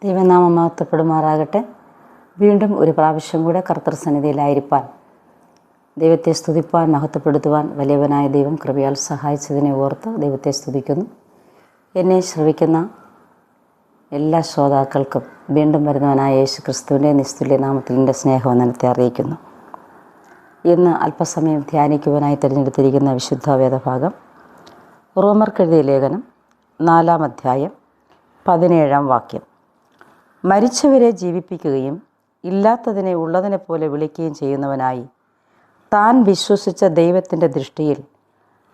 ദൈവനാമം മഹത്വപ്പെടുമാറാകട്ടെ. വീണ്ടും ഒരു പ്രാവശ്യം കൂടെ കർത്തൃസന്നിധിയിലായിരിക്കാൻ, ദൈവത്തെ സ്തുതിപ്പാൻ, മഹത്വപ്പെടുത്തുവാൻ വലിയവനായ ദൈവം കൃപയാൽ സഹായിച്ചതിനെ ഓർത്ത് ദൈവത്തെ സ്തുതിക്കുന്നു. എന്നെ ശ്രവിക്കുന്ന എല്ലാ ശ്രോതാക്കൾക്കും വീണ്ടും വരുന്നവനായ യേശു ക്രിസ്തുവിൻ്റെ നിസ്തുല്യ നാമത്തിൽ എൻ്റെ സ്നേഹവന്ദനത്തെ അറിയിക്കുന്നു. ഇന്ന് അല്പസമയം ധ്യാനിക്കുവാനായി തിരഞ്ഞെടുത്തിരിക്കുന്ന വിശുദ്ധ വേദഭാഗം റോമർക്കെഴുതിയ ലേഖനം 4-ാം അധ്യായം 17-ാം വാക്യം. മരിച്ചവരെ ജീവിപ്പിക്കുകയും ഇല്ലാത്തതിനെ ഉള്ളതിനെ പോലെ വിളിക്കുകയും ചെയ്യുന്നവനായി താൻ വിശ്വസിച്ച ദൈവത്തിൻ്റെ ദൃഷ്ടിയിൽ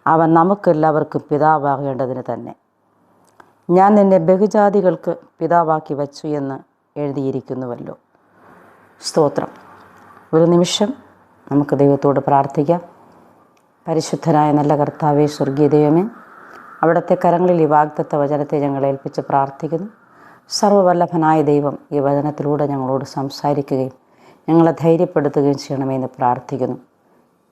അവൻ നമുക്കെല്ലാവർക്കും പിതാവാകേണ്ടതിന് തന്നെ. ഞാൻ നിന്നെ ബഹുജാതികൾക്ക് പിതാവാക്കി വച്ചു എന്ന് എഴുതിയിരിക്കുന്നുവല്ലോ. സ്തോത്രം. ഒരു നിമിഷം നമുക്ക് ദൈവത്തോട് പ്രാർത്ഥിക്കാം. പരിശുദ്ധനായ നല്ല കർത്താവേ, സ്വർഗീയ ദൈവമേ, അവിടുത്തെ കരങ്ങളിൽ ഈ വാഗ്ദത്ത വചനത്തെ ഞങ്ങൾ ഏൽപ്പിച്ച് പ്രാർത്ഥിക്കുന്നു. സർവ്വവല്ലഭനായ ദൈവം ഈ വചനത്തിലൂടെ ഞങ്ങളോട് സംസാരിക്കുകയും ഞങ്ങളെ ധൈര്യപ്പെടുത്തുകയും ചെയ്യണമെന്ന് പ്രാർത്ഥിക്കുന്നു.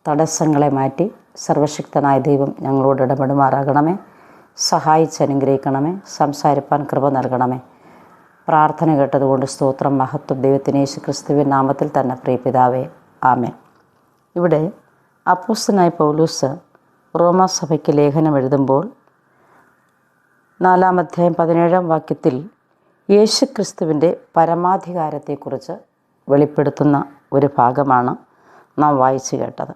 തടസ്സങ്ങളെ മാറ്റി സർവശക്തനായ ദൈവം ഞങ്ങളോട് ഇടപെടുമാറാകണമേ. സഹായിച്ചനുഗ്രഹിക്കണമേ. സംസാരിപ്പാൻ കൃപ നൽകണമേ. പ്രാർത്ഥന കേട്ടതുകൊണ്ട് സ്തോത്രം. മഹത്വം ദൈവത്തിന് യേശു ക്രിസ്തുവിൻ നാമത്തിൽ തന്നെ. പ്രിയ പിതാവേ, ആമേൻ. ഇവിടെ അപ്പോസ്തലനായ പൗലോസ് റോമാസഭയ്ക്ക് ലേഖനം എഴുതുമ്പോൾ 4-ാം അധ്യായം 17-ാം വാക്യത്തിൽ യേശുക്രിസ്തുവിൻ്റെ പരമാധികാരത്തെക്കുറിച്ച് വെളിപ്പെടുത്തുന്ന ഒരു ഭാഗമാണ് നാം വായിച്ചു കേട്ടത്.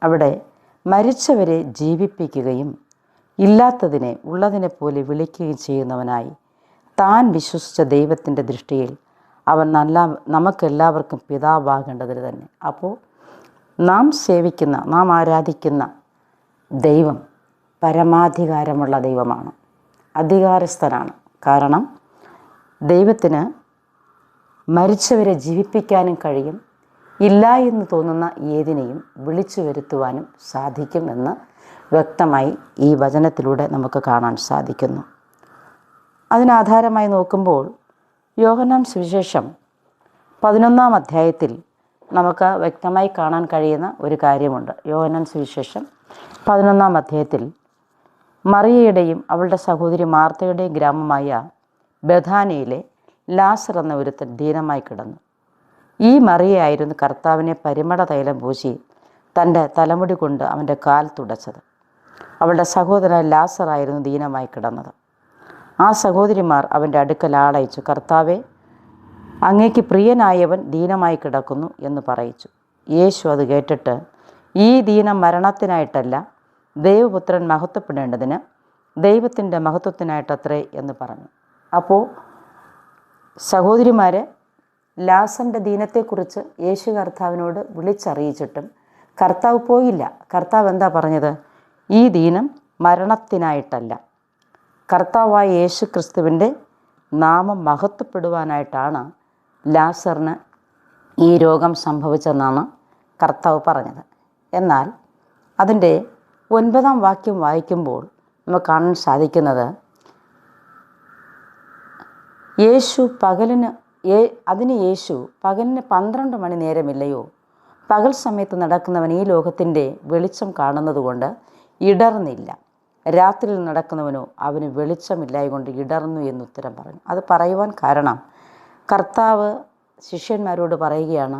അവിടെ മരിച്ചവരെ ജീവിപ്പിക്കുകയും ഇല്ലാത്തതിനെ ഉള്ളതിനെ പോലെ വിളിക്കുകയും ചെയ്യുന്നവനായി താൻ വിശ്വസിച്ച ദൈവത്തിൻ്റെ ദൃഷ്ടിയിൽ അവൻ നമുക്കെല്ലാവർക്കും പിതാവാകേണ്ടതിന് തന്നെ. അപ്പോൾ നാം സേവിക്കുന്ന, നാം ആരാധിക്കുന്ന ദൈവം പരമാധികാരമുള്ള ദൈവമാണ്, അധികാരസ്ഥനാണ്. കാരണം ദൈവത്തിന് മരിച്ചവരെ ജീവിപ്പിക്കാനും കഴിയും, ഇല്ല എന്ന് തോന്നുന്ന ഏതിനെയും വിളിച്ചു വരുത്തുവാനും സാധിക്കുമെന്ന് വ്യക്തമായി ഈ വചനത്തിലൂടെ നമുക്ക് കാണാൻ സാധിക്കുന്നു. അതിനാധാരമായി നോക്കുമ്പോൾ യോഹന്നാൻ സുവിശേഷം 11-ാം അധ്യായത്തിൽ നമുക്ക് വ്യക്തമായി കാണാൻ കഴിയുന്ന ഒരു കാര്യമുണ്ട്. യോഹന്നാൻ സുവിശേഷം 11-ാം അധ്യായത്തിൽ മറിയയുടെയും അവളുടെ സഹോദരി മാർത്തയുടെയും ഗ്രാമമായ ബഥാനിയിലെ ലാസർ എന്ന ഒരുത്തൻ ദീനമായി കിടന്നു. ഈ മറിയയായിരുന്നു കർത്താവിനെ പരിമള തൈലം പൂശി തൻ്റെ തലമുടി കൊണ്ട് അവൻ്റെ കാൽ തുടച്ചത്. അവളുടെ സഹോദരൻ ലാസറായിരുന്നു ദീനമായി കിടന്നത്. ആ സഹോദരിമാർ അവൻ്റെ അടുക്കൽ ആളയച്ചു, കർത്താവെ, അങ്ങേക്ക് പ്രിയനായവൻ ദീനമായി കിടക്കുന്നു എന്ന് പറയിച്ചു. യേശു അത് കേട്ടിട്ട്, ഈ ദീനം മരണത്തിനായിട്ടല്ല, ദൈവപുത്രൻ മഹത്വപ്പെടേണ്ടതിന് ദൈവത്തിൻ്റെ മഹത്വത്തിനായിട്ടത്രേ എന്ന് പറഞ്ഞു. അപ്പോൾ സഹോദരിമാർ ലാസറിൻ്റെ ദീനത്തെക്കുറിച്ച് യേശു കർത്താവിനോട് വിളിച്ചറിയിച്ചിട്ടും കർത്താവ് പോയില്ല. കർത്താവ് എന്താ പറഞ്ഞത്? ഈ ദീനം മരണത്തിനായിട്ടല്ല, കർത്താവായ യേശു ക്രിസ്തുവിൻ്റെ നാമം മഹത്വപ്പെടുവാനായിട്ടാണ് ലാസറിന് ഈ രോഗം സംഭവിച്ചെന്നാണ് കർത്താവ് പറഞ്ഞത്. എന്നാൽ അതിൻ്റെ 9-ാം വാക്യം വായിക്കുമ്പോൾ നമുക്ക് കാണാൻ സാധിക്കുന്നത്, യേശു പകലിന് യേശു പകലിന് 12 മണി നേരമില്ലയോ? പകൽ സമയത്ത് നടക്കുന്നവൻ ഈ ലോകത്തിൻ്റെ വെളിച്ചം കാണുന്നതുകൊണ്ട് ഇടർന്നില്ല, രാത്രിയിൽ നടക്കുന്നവനോ അവന് വെളിച്ചമില്ലായകൊണ്ട് ഇടർന്നു എന്നുത്തരം പറഞ്ഞു. അത് പറയുവാൻ കാരണം, കർത്താവ് ശിഷ്യന്മാരോട് പറയുകയാണ്,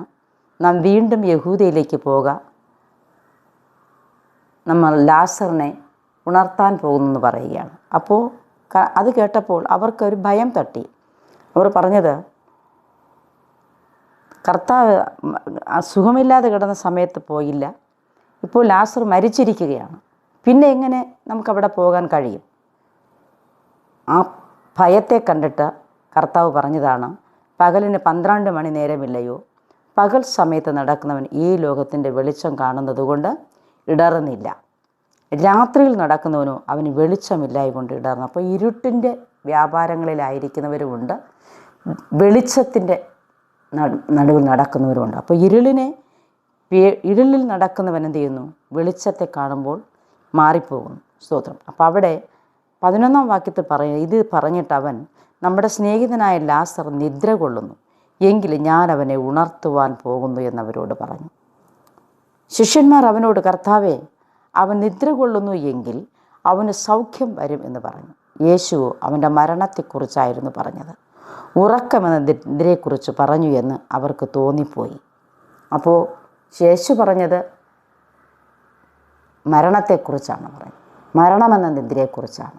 നാം വീണ്ടും യഹൂദയിലേക്ക് പോകാം, നമ്മൾ ലാസറിനെ ഉണർത്താൻ പോകുന്നെന്ന് പറയുകയാണ്. അപ്പോൾ അത് കേട്ടപ്പോൾ അവർക്കൊരു ഭയം തട്ടി. അവർ പറഞ്ഞത്, കർത്താവ് സുഖമില്ലാതെ കിടന്ന സമയത്ത് പോയില്ല, ഇപ്പോൾ ലാസർ മരിച്ചിരിക്കുകയാണ്, പിന്നെ എങ്ങനെ നമുക്കവിടെ പോകാൻ കഴിയും? ആ ഭയത്തെ കണ്ടിട്ട് കർത്താവ് പറഞ്ഞതാണ്, പകലിന് 12 മണി നേരമില്ലയോ? പകൽ സമയത്ത് നടക്കുന്നവൻ ഈ ലോകത്തിൻ്റെ വെളിച്ചം കാണുന്നതുകൊണ്ട് ഇടറുന്നില്ല, രാത്രിയിൽ നടക്കുന്നവനോ അവന് വെളിച്ചമില്ലായകൊണ്ട് ഇടർന്നു. അപ്പോൾ ഇരുട്ടിൻ്റെ വ്യാപാരങ്ങളിലായിരിക്കുന്നവരുമുണ്ട്, വെളിച്ചത്തിൻ്റെ നടുവിൽ നടക്കുന്നവരുമുണ്ട്. അപ്പോൾ ഇരുളിൽ നടക്കുന്നവൻ എന്ത് ചെയ്യുന്നു? വെളിച്ചത്തെ കാണുമ്പോൾ മാറിപ്പോകുന്നു. സ്തോത്രം. അപ്പോൾ അവിടെ 11-ാം വാക്യത്തിൽ ഇത് പറഞ്ഞിട്ട് അവൻ, നമ്മുടെ സ്നേഹിതനായ ലാസർ നിദ്ര കൊള്ളുന്നു, എങ്കിൽ ഞാൻ അവനെ ഉണർത്തുവാൻ പോകുന്നു എന്നവരോട് പറഞ്ഞു. ശിഷ്യന്മാർ അവനോട്, കർത്താവേ, അവൻ നിദ്ര കൊള്ളുന്നു എങ്കിൽ അവന് സൗഖ്യം വരും എന്ന് പറഞ്ഞു. യേശു അവൻ്റെ മരണത്തെക്കുറിച്ചായിരുന്നു പറഞ്ഞത്. ഉറക്കമെന്ന നിദ്രയെക്കുറിച്ച് പറഞ്ഞു എന്ന് അവർക്ക് തോന്നിപ്പോയി. അപ്പോൾ യേശു പറഞ്ഞത് മരണത്തെക്കുറിച്ചാണ് പറഞ്ഞത്. മരണമെന്ന നിദ്രയെക്കുറിച്ചാണ്.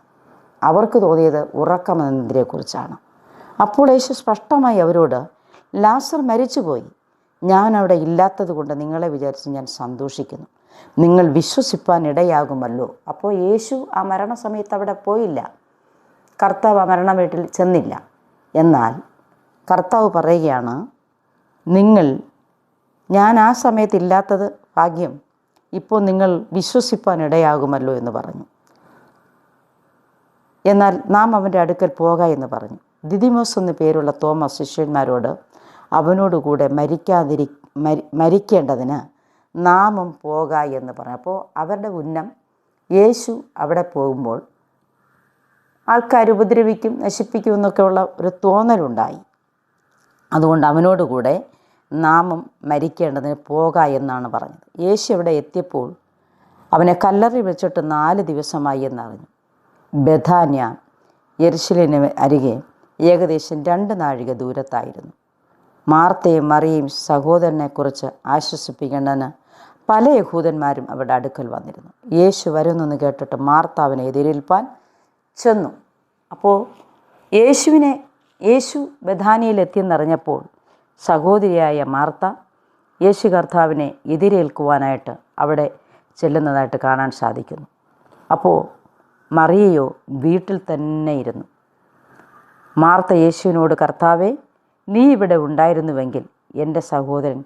അവർക്ക് തോന്നിയത് ഉറക്കമെന്ന നിദ്രയെക്കുറിച്ചാണ്. അപ്പോൾ യേശു സ്പഷ്ടമായി അവരോട്, ലാസർ മരിച്ചുപോയി. ഞാൻ അവിടെ ഇല്ലാത്തത് കൊണ്ട് നിങ്ങളെ വിചാരിച്ച് ഞാൻ സന്തോഷിക്കുന്നു. നിങ്ങൾ വിശ്വസിപ്പാൻ ഇടയാകുമല്ലോ. അപ്പോൾ യേശു ആ മരണസമയത്ത് അവിടെ പോയില്ല. കർത്താവ് ആ മരണ വീട്ടിൽ ചെന്നില്ല. എന്നാൽ കർത്താവ് പറയുകയാണ്, ഞാൻ ആ സമയത്ത് ഇല്ലാത്തത് ഭാഗ്യം, ഇപ്പോൾ നിങ്ങൾ വിശ്വസിപ്പാൻ ഇടയാകുമല്ലോ എന്ന് പറഞ്ഞു. എന്നാൽ നാം അവൻ്റെ അടുക്കൽ പോക എന്ന് പറഞ്ഞു. ദിദിമോസ് എന്ന് പേരുള്ള തോമസ് ശിഷ്യന്മാരോട് അവനോടുകൂടെ മരിക്കേണ്ടതിന് നാമും പോക എന്ന് പറഞ്ഞു. അപ്പോൾ അവരുടെ ഉന്നം യേശു അവിടെ പോകുമ്പോൾ ആൾക്കാർ ഉപദ്രവിക്കും, നശിപ്പിക്കും എന്നൊക്കെയുള്ള ഒരു തോന്നലുണ്ടായി. അതുകൊണ്ട് അവനോടുകൂടെ നാമും മരിക്കേണ്ടതിന് പോക എന്നാണ് പറഞ്ഞത്. യേശു അവിടെ എത്തിയപ്പോൾ അവനെ കല്ലറി വെച്ചിട്ട് 4 ദിവസമായി എന്നറിഞ്ഞു. ബഥാന്യ യെരുശലേമിന് അരികെ ഏകദേശം 2 നാഴിക ദൂരത്തായിരുന്നു. മാർത്തയും മറിയയും സഹോദരനെക്കുറിച്ച് ആശ്വസിപ്പിക്കേണ്ടതിന് പല യഹൂദന്മാരും അവരുടെ അടുക്കൽ വന്നിരുന്നു. യേശു വരുന്നെന്ന് കേട്ടിട്ട് മാർത്ത അവനെ എതിരേൽപ്പാൻ ചെന്നു. അപ്പോൾ യേശു ബഥാനിയയിലെത്തിയെന്നറിഞ്ഞപ്പോൾ സഹോദരിയായ മാർത്ത യേശു കർത്താവിനെ എതിരേൽക്കുവാനായിട്ട് അവിടെ ചെല്ലുന്നതായിട്ട് കാണാൻ സാധിക്കുന്നു. അപ്പോൾ മറിയയോ വീട്ടിൽ തന്നെ ഇരുന്നു. മാർത്ത യേശുവിനോട്, കർത്താവേ, നീ ഇവിടെ ഉണ്ടായിരുന്നുവെങ്കിൽ എൻ്റെ സഹോദരൻ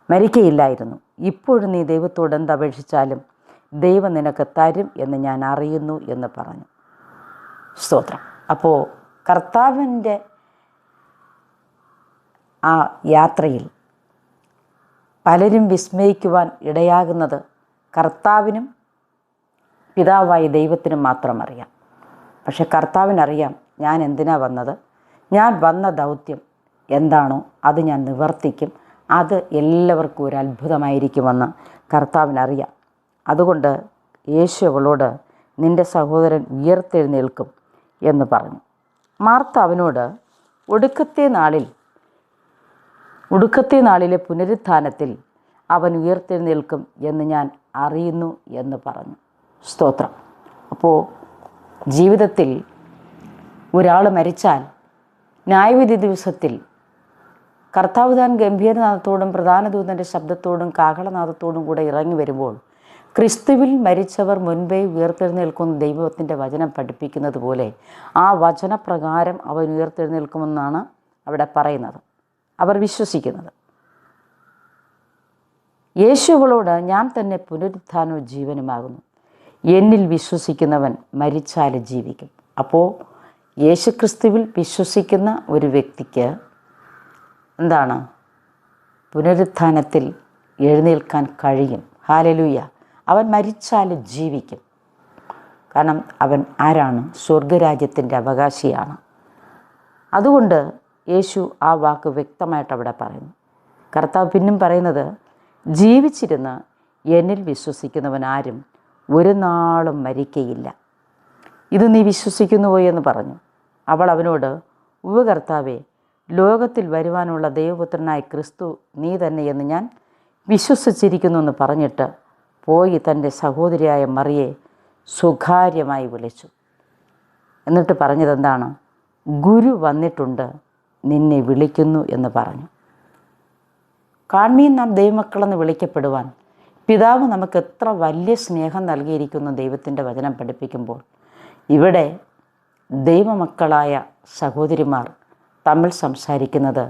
മരിക്കയില്ലായിരുന്നു. ഇപ്പോഴും നീ ദൈവത്തോട് എന്തപേക്ഷിച്ചാലും ദൈവം നിനക്ക് തരും എന്ന് ഞാൻ അറിയുന്നു എന്ന് പറഞ്ഞു. സ്തോത്രം. അപ്പോൾ കർത്താവിൻ്റെ ആ യാത്രയിൽ പലരും വിസ്മയിക്കുവാൻ ഇടയാകുന്നത് കർത്താവിനും പിതാവായ ദൈവത്തിനും മാത്രം അറിയാം. പക്ഷെ കർത്താവിനറിയാം ഞാൻ എന്തിനാ വന്നത്, ഞാൻ വന്ന ദൗത്യം എന്താണോ അത് ഞാൻ നിവർത്തിക്കും, അത് എല്ലാവർക്കും ഒരു അത്ഭുതമായിരിക്കുമെന്ന് കർത്താവിനറിയാം. അതുകൊണ്ട് യേശു അവളോട്, നിൻ്റെ സഹോദരൻ ഉയർത്തെഴുന്നേൽക്കും എന്ന് പറഞ്ഞു. മാർത്ത അവനോട്, ഒടുക്കത്തെ നാളിലെ പുനരുത്ഥാനത്തിൽ അവൻ ഉയർത്തെഴുന്നേൽക്കും എന്ന് ഞാൻ അറിയുന്നു എന്ന് പറഞ്ഞു. സ്തോത്രം. അപ്പോൾ ജീവിതത്തിൽ ഒരാൾ മരിച്ചാൽ ന്യായവിധി ദിവസത്തിൽ കർത്താവ് താൻ ഗംഭീരനാദത്തോടും പ്രധാന ദൂതൻ്റെ ശബ്ദത്തോടും കാഹളനാദത്തോടും കൂടെ ഇറങ്ങി വരുമ്പോൾ ക്രിസ്തുവിൽ മരിച്ചവർ മുൻപേ ഉയർത്തെഴുന്നേൽക്കുന്ന ദൈവത്തിൻ്റെ വചനം പഠിപ്പിക്കുന്നത് പോലെ ആ വചനപ്രകാരം അവൻ ഉയർത്തെഴുന്നേൽക്കുമെന്നാണ് അവിടെ പറയുന്നത്, അവർ വിശ്വസിക്കുന്നത്. യേശുവളോട്, ഞാൻ തന്നെ പുനരുത്ഥാനവും ജീവനുമാകുന്നു, എന്നിൽ വിശ്വസിക്കുന്നവൻ മരിച്ചാൽ ജീവിക്കും. അപ്പോൾ യേശുക്രിസ്തുവിൽ വിശ്വസിക്കുന്ന ഒരു വ്യക്തിക്ക് എന്താണ്, പുനരുത്ഥാനത്തിൽ എഴുന്നേൽക്കാൻ കഴിയും. ഹല്ലേലൂയ. അവൻ മരിച്ചാൽ ജീവിക്കും. കാരണം അവൻ ആരാണ്? സ്വർഗരാജ്യത്തിൻ്റെ അവകാശിയാണ്. അതുകൊണ്ട് യേശു ആ വാക്ക് വ്യക്തമായിട്ട് അവിടെ പറയുന്നു. കർത്താവ് പിന്നും പറയുന്നത്, ജീവിച്ചിരുന്ന് എന്നിൽ വിശ്വസിക്കുന്നവൻ ആരും ഒരു നാളും മരിക്കയില്ല. ഇത് നീ വിശ്വസിക്കുന്നുവോ എന്ന് പറഞ്ഞു. അവൾ അവനോട്, ഉവ്വ് കർത്താവേ, ലോകത്തിൽ വരുവാനുള്ള ദൈവപുത്രനായ ക്രിസ്തു നീ തന്നെ എന്ന് ഞാൻ വിശ്വസിച്ചിരിക്കുന്നു എന്ന് പറഞ്ഞിട്ട് പോയി തൻ്റെ സഹോദരിയായ മറിയെ സ്വകാര്യമായി വിളിച്ചു. എന്നിട്ട് പറഞ്ഞതെന്താണ്? ഗുരു വന്നിട്ടുണ്ട്, നിന്നെ വിളിക്കുന്നു എന്ന് പറഞ്ഞു. കാൺമീൻ നാം ദൈവമക്കളെന്ന് വിളിക്കപ്പെടുവാൻ പിതാവ് നമുക്ക് എത്ര വലിയ സ്നേഹം നൽകിയിരിക്കുന്നു ദൈവത്തിൻ്റെ വചനം പഠിപ്പിക്കുമ്പോൾ. ഇവിടെ ദൈവമക്കളായ സഹോദരിമാർ തമ്മിൽ സംസാരിക്കുന്നത്,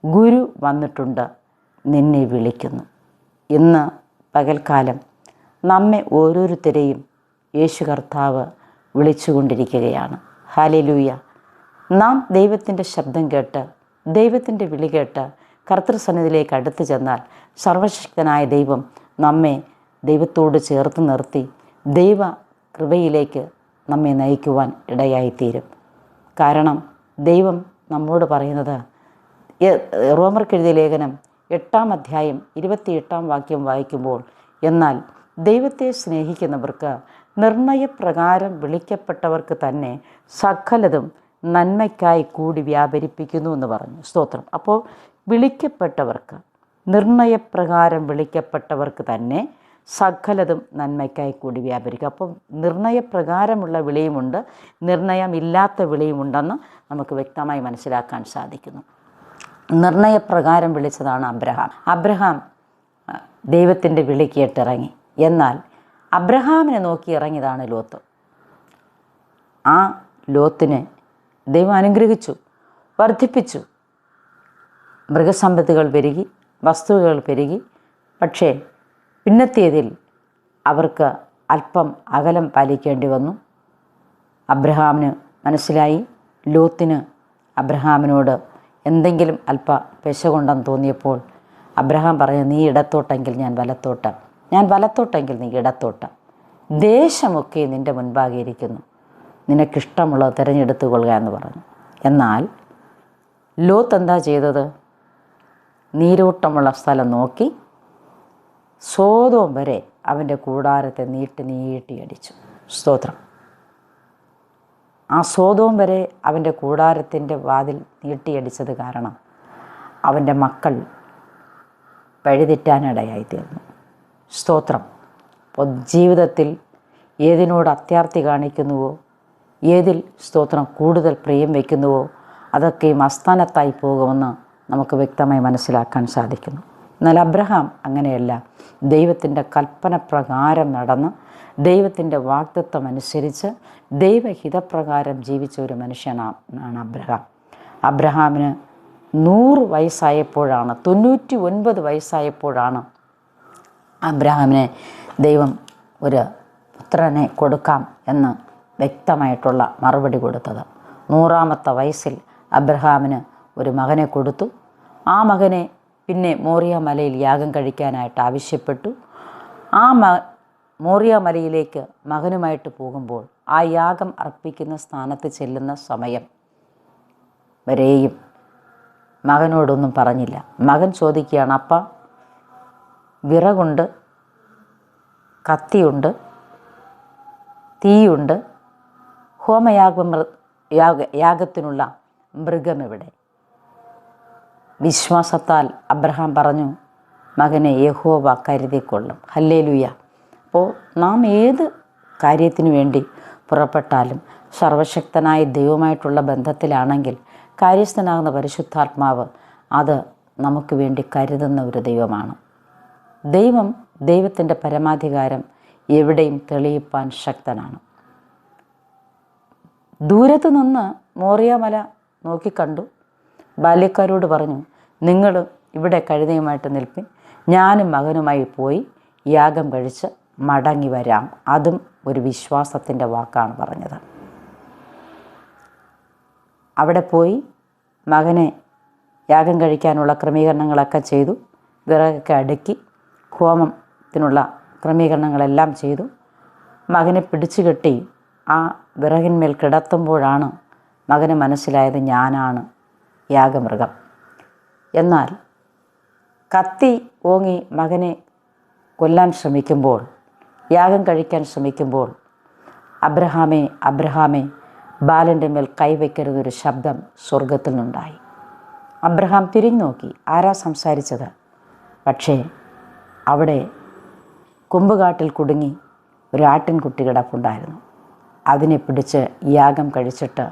ഗുരു വന്നിട്ടുണ്ട്, നിന്നെ വിളിക്കുന്നു. ഇന്ന് പകൽക്കാലം നമ്മെ ഓരോരുത്തരെയും യേശു കർത്താവ് വിളിച്ചുകൊണ്ടിരിക്കുകയാണ്. ഹല്ലേലൂയ. നാം ദൈവത്തിൻ്റെ ശബ്ദം കേട്ട്, ദൈവത്തിൻ്റെ വിളി കേട്ട് കർത്തൃസന്നിധിയിലേക്ക് അടുത്ത് ചെന്നാൽ സർവശക്തനായ ദൈവം നമ്മെ ദൈവത്തോട് ചേർത്ത് നിർത്തി ദൈവ കൃപയിലേക്ക് നമ്മെ നയിക്കുവാൻ ഇടയായിത്തീരും. കാരണം ദൈവം നമ്മോട് പറയുന്നത്, റോമർക്കെഴുതിയ ലേഖനം 8-ാം അധ്യായം 28-ാം വാക്യം വായിക്കുമ്പോൾ, എന്നാൽ ദൈവത്തെ സ്നേഹിക്കുന്നവർക്ക് നിർണയപ്രകാരം വിളിക്കപ്പെട്ടവർക്ക് തന്നെ സകലതും നന്മയ്ക്കായി കൂടി വ്യാപരിപ്പിക്കുന്നു എന്ന് പറഞ്ഞു. സ്തോത്രം. അപ്പോൾ വിളിക്കപ്പെട്ടവർക്ക്, നിർണയപ്രകാരം വിളിക്കപ്പെട്ടവർക്ക് തന്നെ സകലതും നന്മയ്ക്കായി കൂടി വ്യാപരിക്കും. അപ്പം നിർണയപ്രകാരമുള്ള വിളിയുമുണ്ട്, നിർണയമില്ലാത്ത വിളിയുമുണ്ടെന്ന് നമുക്ക് വ്യക്തമായി മനസ്സിലാക്കാൻ സാധിക്കുന്നു. നിർണയപ്രകാരം വിളിച്ചതാണ് അബ്രഹാം. അബ്രഹാം ദൈവത്തിൻ്റെ വിളി കേട്ടിറങ്ങി. എന്നാൽ അബ്രഹാമിനെ നോക്കി ഇറങ്ങിയതാണ് ലോത്ത്. ആ ലോത്തിനെ ദൈവം അനുഗ്രഹിച്ചു, വർദ്ധിപ്പിച്ചു. മൃഗസമ്പത്തുകൾ പെരുകി, വസ്തുക്കൾ പെരുകി. പക്ഷേ പിന്നത്തേതിൽ അവർക്ക് അല്പം അകലം പാലിക്കേണ്ടി വന്നു. അബ്രഹാമിന് മനസ്സിലായി, ലോത്തിന് അബ്രഹാമിനോട് എന്തെങ്കിലും അല്പ പെശകുണ്ടെന്ന് തോന്നിയപ്പോൾ അബ്രഹാം പറഞ്ഞു, നീ ഇടത്തോട്ടെങ്കിൽ ഞാൻ വലത്തോട്ട്, ഞാൻ വലത്തോട്ടെങ്കിൽ നീ ഇടത്തോട്ട്. ദേശമൊക്കെ നിൻ്റെ മുൻപാകെ ഇരിക്കുന്നു, നിനക്കിഷ്ടമുള്ളത് തിരഞ്ഞെടുത്തു കൊള്ളുക എന്ന് പറഞ്ഞു. എന്നാൽ ലോത്ത് എന്താ ചെയ്തത്? നീരോട്ടമുള്ള സ്ഥലം നോക്കി സോദോം വരെ അവൻ്റെ കൂടാരത്തെ നീട്ടി അടിച്ചു. സ്തോത്രം. ആ സോദോം വരെ അവൻ്റെ കൂടാരത്തിൻ്റെ വാതിൽ നീട്ടിയടിച്ചത് കാരണം അവൻ്റെ മക്കൾ വഴിതെറ്റാനിടയായിത്തീർന്നു. സ്തോത്രം. അപ്പോൾ ജീവിതത്തിൽ ഏതിനോട് അത്യാർത്തി കാണിക്കുന്നുവോ, ഏതിൽ സ്തോത്രം കൂടുതൽ പ്രിയം വയ്ക്കുന്നുവോ അതൊക്കെയും അസ്ഥാനത്തായി പോകുമെന്ന് നമുക്ക് വ്യക്തമായി മനസ്സിലാക്കാൻ സാധിക്കുന്നു. എന്നാൽ അബ്രഹാം അങ്ങനെയല്ല. ദൈവത്തിൻ്റെ കൽപ്പന പ്രകാരം നടന്ന്, ദൈവത്തിൻ്റെ വാഗ്ദത്തം അനുസരിച്ച് ദൈവഹിതപ്രകാരം ജീവിച്ച ഒരു മനുഷ്യനാണ് അബ്രഹാം. അബ്രഹാമിന് 100 വയസ്സായപ്പോഴാണ്, 99 വയസ്സായപ്പോഴാണ് അബ്രഹാമിനെ ദൈവം ഒരു പുത്രനെ കൊടുക്കാം എന്ന് വ്യക്തമായിട്ടുള്ള മറുപടി കൊടുത്തത്. 100ാമത്തെ വയസ്സിൽ അബ്രഹാമിന് ഒരു മകനെ കൊടുത്തു. ആ മകനെ പിന്നെ മോറിയ മലയിൽ യാഗം കഴിക്കാനായിട്ട് ആവശ്യപ്പെട്ടു. ആ മോറിയ മലയിലേക്ക് മകനുമായിട്ട് പോകുമ്പോൾ ആ യാഗം അർപ്പിക്കുന്ന സ്ഥാനത്ത് ചെല്ലുന്ന സമയം വരെയും മകനോടൊന്നും പറഞ്ഞില്ല. മകൻ ചോദിക്കുകയാണ്, അപ്പ വിറകുണ്ട്, കത്തിയുണ്ട്, തീയുണ്ട്, യാഗത്തിനുള്ള മൃഗം എവിടെ? വിശ്വാസത്താൽ അബ്രഹാം പറഞ്ഞു, മകനെ യഹോവ കരുതിക്കൊള്ളും. ഹല്ലേലൂയ. അപ്പോൾ നാം ഏത് കാര്യത്തിനു വേണ്ടി പുറപ്പെട്ടാലും സർവശക്തനായ ദൈവമായിട്ടുള്ള ബന്ധത്തിലാണെങ്കിൽ കാര്യസ്ഥനാകുന്ന പരിശുദ്ധാത്മാവ് അത് നമുക്ക് വേണ്ടി കരുതുന്ന ഒരു ദൈവമാണ്. ദൈവത്തിൻ്റെ പരമാധികാരം എവിടെയും തെളിയിപ്പാൻ ശക്തനാണ്. ദൂരത്ത് നിന്ന് മോറിയ മല നോക്കിക്കണ്ടു. ബാല്യക്കാരോട് പറഞ്ഞു, നിങ്ങൾ ഇവിടെ കഴുതയുമായിട്ട് നിൽപ്പിൻ, ഞാനും മകനുമായി പോയി യാഗം കഴിച്ച് മടങ്ങി വരാം. അതും ഒരു വിശ്വാസത്തിൻ്റെ വാക്കാണ് പറഞ്ഞത്. അവിടെ പോയി മകനെ യാഗം കഴിക്കാനുള്ള ക്രമീകരണങ്ങളൊക്കെ ചെയ്തു. വിറകൊക്കെ അടുക്കി ഹോമത്തിനുള്ള ക്രമീകരണങ്ങളെല്ലാം ചെയ്തു. മകനെ പിടിച്ചു കെട്ടി ആ വിറകിന്മേൽ കിടത്തുമ്പോഴാണ് മകന് മനസ്സിലായത്, ഞാനാണ് യാഗമൃഗം. എന്നാൽ കത്തി ഓങ്ങി മകനെ കൊല്ലാൻ ശ്രമിക്കുമ്പോൾ, യാഗം കഴിക്കാൻ ശ്രമിക്കുമ്പോൾ, അബ്രഹാമേ അബ്രഹാമേ ബാലൻ്റെ മേൽ കൈവയ്ക്കരുതൊരു ശബ്ദം സ്വർഗത്തിൽ നിന്നുണ്ടായി. അബ്രഹാം തിരിഞ്ഞു നോക്കി, ആരാ സംസാരിച്ചത്? പക്ഷേ അവിടെ കൊമ്പുകാട്ടിൽ കുടുങ്ങി ഒരു ആട്ടിൻകുട്ടി കിടപ്പുണ്ടായിരുന്നു. അതിനെ പിടിച്ച് യാഗം കഴിച്ചിട്ട്